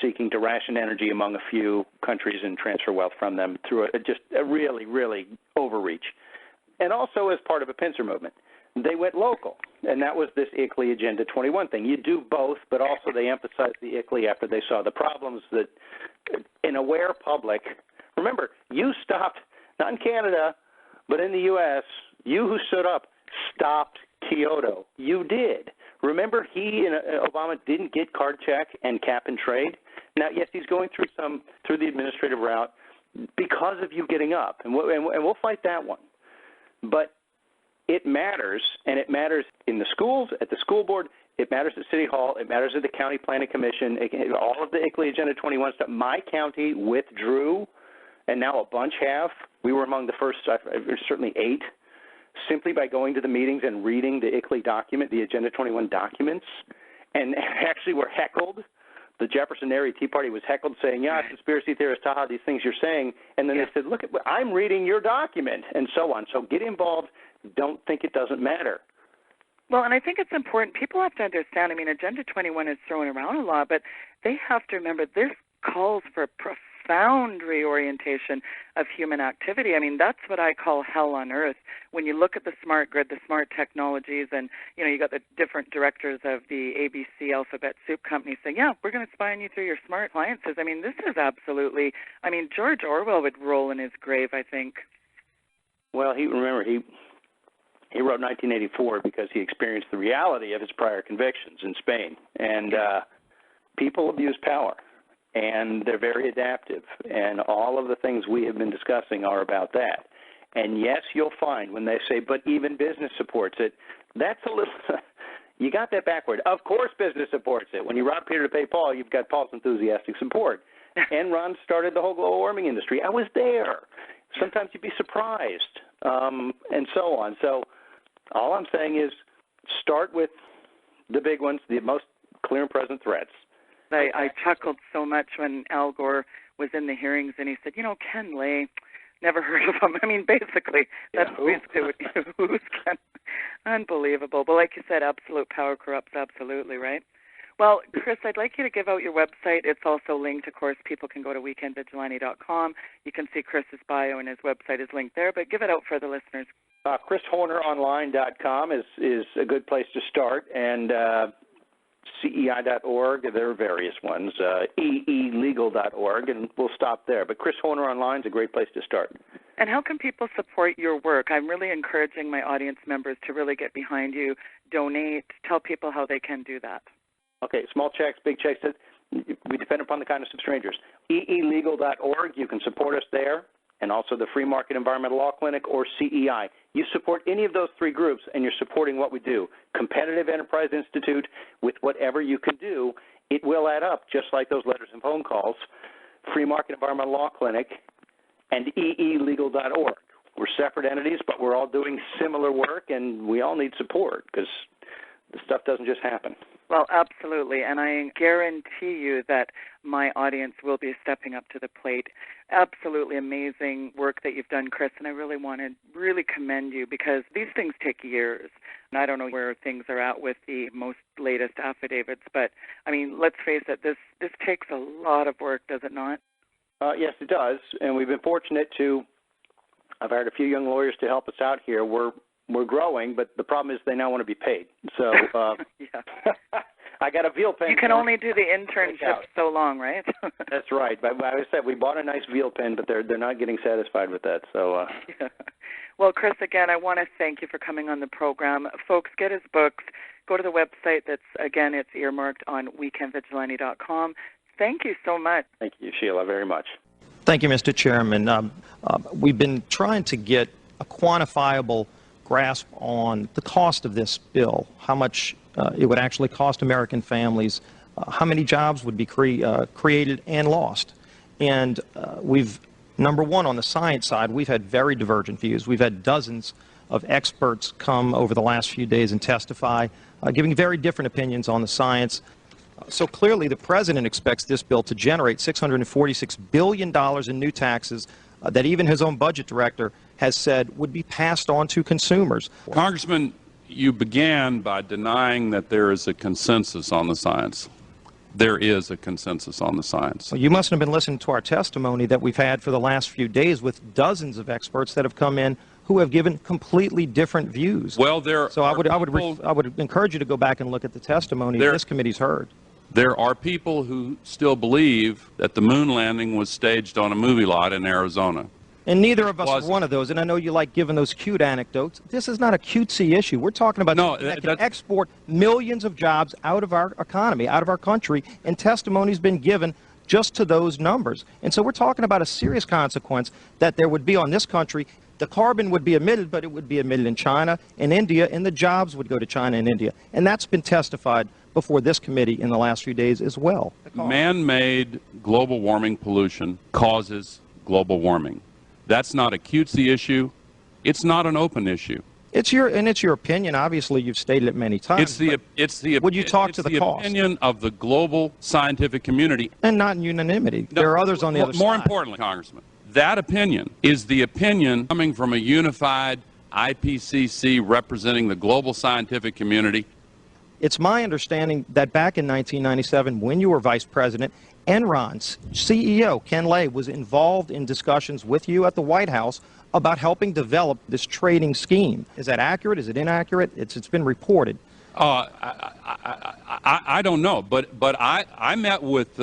seeking to ration energy among a few countries and transfer wealth from them through just a really, really overreach. And also as part of a pincer movement. They went local, and that was this ICLEI Agenda 21 thing. You do both, but also they emphasized the ICLEI after they saw the problems that an aware public, remember, you stopped, not in Canada, but in the U.S., you who stood up stopped Kyoto. You did. Remember, he and Obama didn't get card check and cap and trade. Now, yes, he's going through the administrative route because of you getting up, and we'll fight that one. But it matters, and it matters in the schools, at the school board, it matters at City Hall, it matters at the County Planning Commission, all of the ICLEI Agenda 21 stuff. My county withdrew, and now a bunch have. We were among the first, certainly 8, simply by going to the meetings and reading the ICLEI document, the Agenda 21 documents, and actually were heckled. The Jefferson-area Tea Party was heckled saying, conspiracy theorists, haha, these things you're saying. And then they said, look, I'm reading your document, and so on. So get involved. Don't think it doesn't matter. Well, and I think it's important. People have to understand, Agenda 21 is thrown around a lot, but they have to remember this calls for profound reorientation of human activity. That's what I call hell on earth. When you look at the smart grid, the smart technologies, and, you got the different directors of the ABC Alphabet Soup Company saying, we're going to spy on you through your smart appliances. This is absolutely, George Orwell would roll in his grave, I think. Well, he wrote 1984 because he experienced the reality of his prior convictions in Spain. And people abuse power, and they're very adaptive. And all of the things we have been discussing are about that. And yes, you'll find when they say, but even business supports it, that's a little, you got that backward. Of course business supports it. When you rob Peter to pay Paul, you've got Paul's enthusiastic support. Enron started the whole global warming industry. I was there. Sometimes you'd be surprised, and so on. So all I'm saying is start with the big ones, the most clear and present threats. I chuckled so much when Al Gore was in the hearings and he said, Ken Lay, never heard of him. Basically, that's basically what who's Ken. Unbelievable. But like you said, absolute power corrupts absolutely, right? Well, Chris, I'd like you to give out your website. It's also linked, of course. People can go to weekendvigilante.com. You can see Chris's bio, and his website is linked there. But give it out for the listeners. ChrisHornerOnline.com is a good place to start, and CEI.org. There are various ones. EElegal.org, and we'll stop there. But Chris Horner Online is a great place to start. And how can people support your work? I'm really encouraging my audience members to really get behind you, donate, tell people how they can do that. Okay, small checks, big checks. We depend upon the kindness of strangers. EElegal.org, you can support us there, and also the Free Market Environmental Law Clinic or CEI. You support any of those 3 groups, and you're supporting what we do. Competitive Enterprise Institute, with whatever you can do, it will add up, just like those letters and phone calls. Free Market Environmental Law Clinic and EElegal.org. We're separate entities, but we're all doing similar work, and we all need support because this stuff doesn't just happen. Well, absolutely, and I guarantee you that my audience will be stepping up to the plate. Absolutely amazing work that you've done, Chris, and I really want to commend you because these things take years. And I don't know where things are at with the most latest affidavits, but, let's face it, this takes a lot of work, does it not? Yes, it does, and we've been fortunate I've hired a few young lawyers to help us out here. We're growing, but the problem is they now want to be paid. So I got a veal pen. You can only do the internship so long, right? That's right. But I said we bought a nice veal pen, but they're not getting satisfied with that. So. Well, Chris, again, I want to thank you for coming on the program. Folks, get his books. Go to the website. It's earmarked on weekendvigilante.com. Thank you so much. Thank you, Sheila, very much. Thank you, Mr. Chairman. We've been trying to get a quantifiable grasp on the cost of this bill, how much it would actually cost American families, how many jobs would be created and lost. And number one, on the science side, we've had very divergent views. We've had dozens of experts come over the last few days and testify, giving very different opinions on the science. So clearly the president expects this bill to generate $646 billion in new taxes that even his own budget director has said would be passed on to consumers. Congressman, you began by denying that there is a consensus on the science. There is a consensus on the science. Well, you must have been listening to our testimony that we've had for the last few days with dozens of experts that have come in who have given completely different views. Well, I would encourage you to go back and look at the testimony this committee's heard. There are people who still believe that the moon landing was staged on a movie lot in Arizona. And neither of us are one of those, and I know you like giving those cute anecdotes. This is not a cutesy issue. We're talking about something that can export millions of jobs out of our economy, out of our country, and testimony's been given just to those numbers. And so we're talking about a serious consequence that there would be on this country. The carbon would be emitted, but it would be emitted in China and India, and the jobs would go to China and India. And that's been testified before this committee in the last few days as well. Man-made global warming pollution causes global warming. That's not a cutesy issue. It's not an open issue. It's your opinion. Obviously, you've stated it many times. Would you talk to the cost? Opinion of the global scientific community, and not in unanimity. There are others on the other side. More importantly, Congressman, that opinion is the opinion coming from a unified IPCC representing the global scientific community. It's my understanding that back in 1997, when you were vice president, Enron's CEO, Ken Lay, was involved in discussions with you at the White House about helping develop this trading scheme. Is that accurate? Is it inaccurate? It's been reported. I don't know, but I met with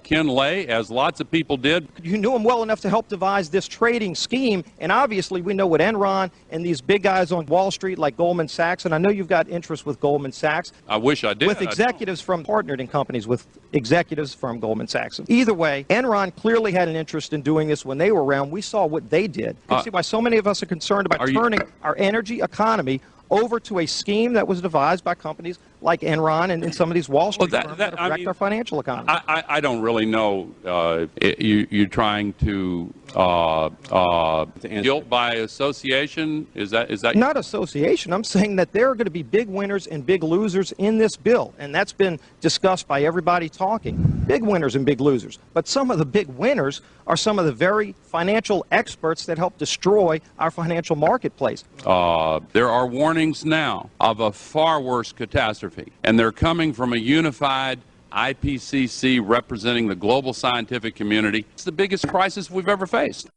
Ken Lay, as lots of people did. You knew him well enough to help devise this trading scheme, and obviously we know what Enron and these big guys on Wall Street like Goldman Sachs, and I know you've got interest with Goldman Sachs. I wish I did. With executives from partnered in companies with executives from Goldman Sachs. Either way, Enron clearly had an interest in doing this when they were around. We saw what they did. You see why so many of us are concerned about turning our energy economy over to a scheme that was devised by companies like Enron and some of these Wall Street firms that affect our financial economy. I don't really know. You're trying to guilt by association? Is that not association? I'm saying that there are going to be big winners and big losers in this bill, and that's been discussed by everybody talking. Big winners and big losers. But some of the big winners are some of the very financial experts that help destroy our financial marketplace. There are warnings now of a far worse catastrophe, and they're coming from a unified IPCC representing the global scientific community. It's the biggest crisis we've ever faced.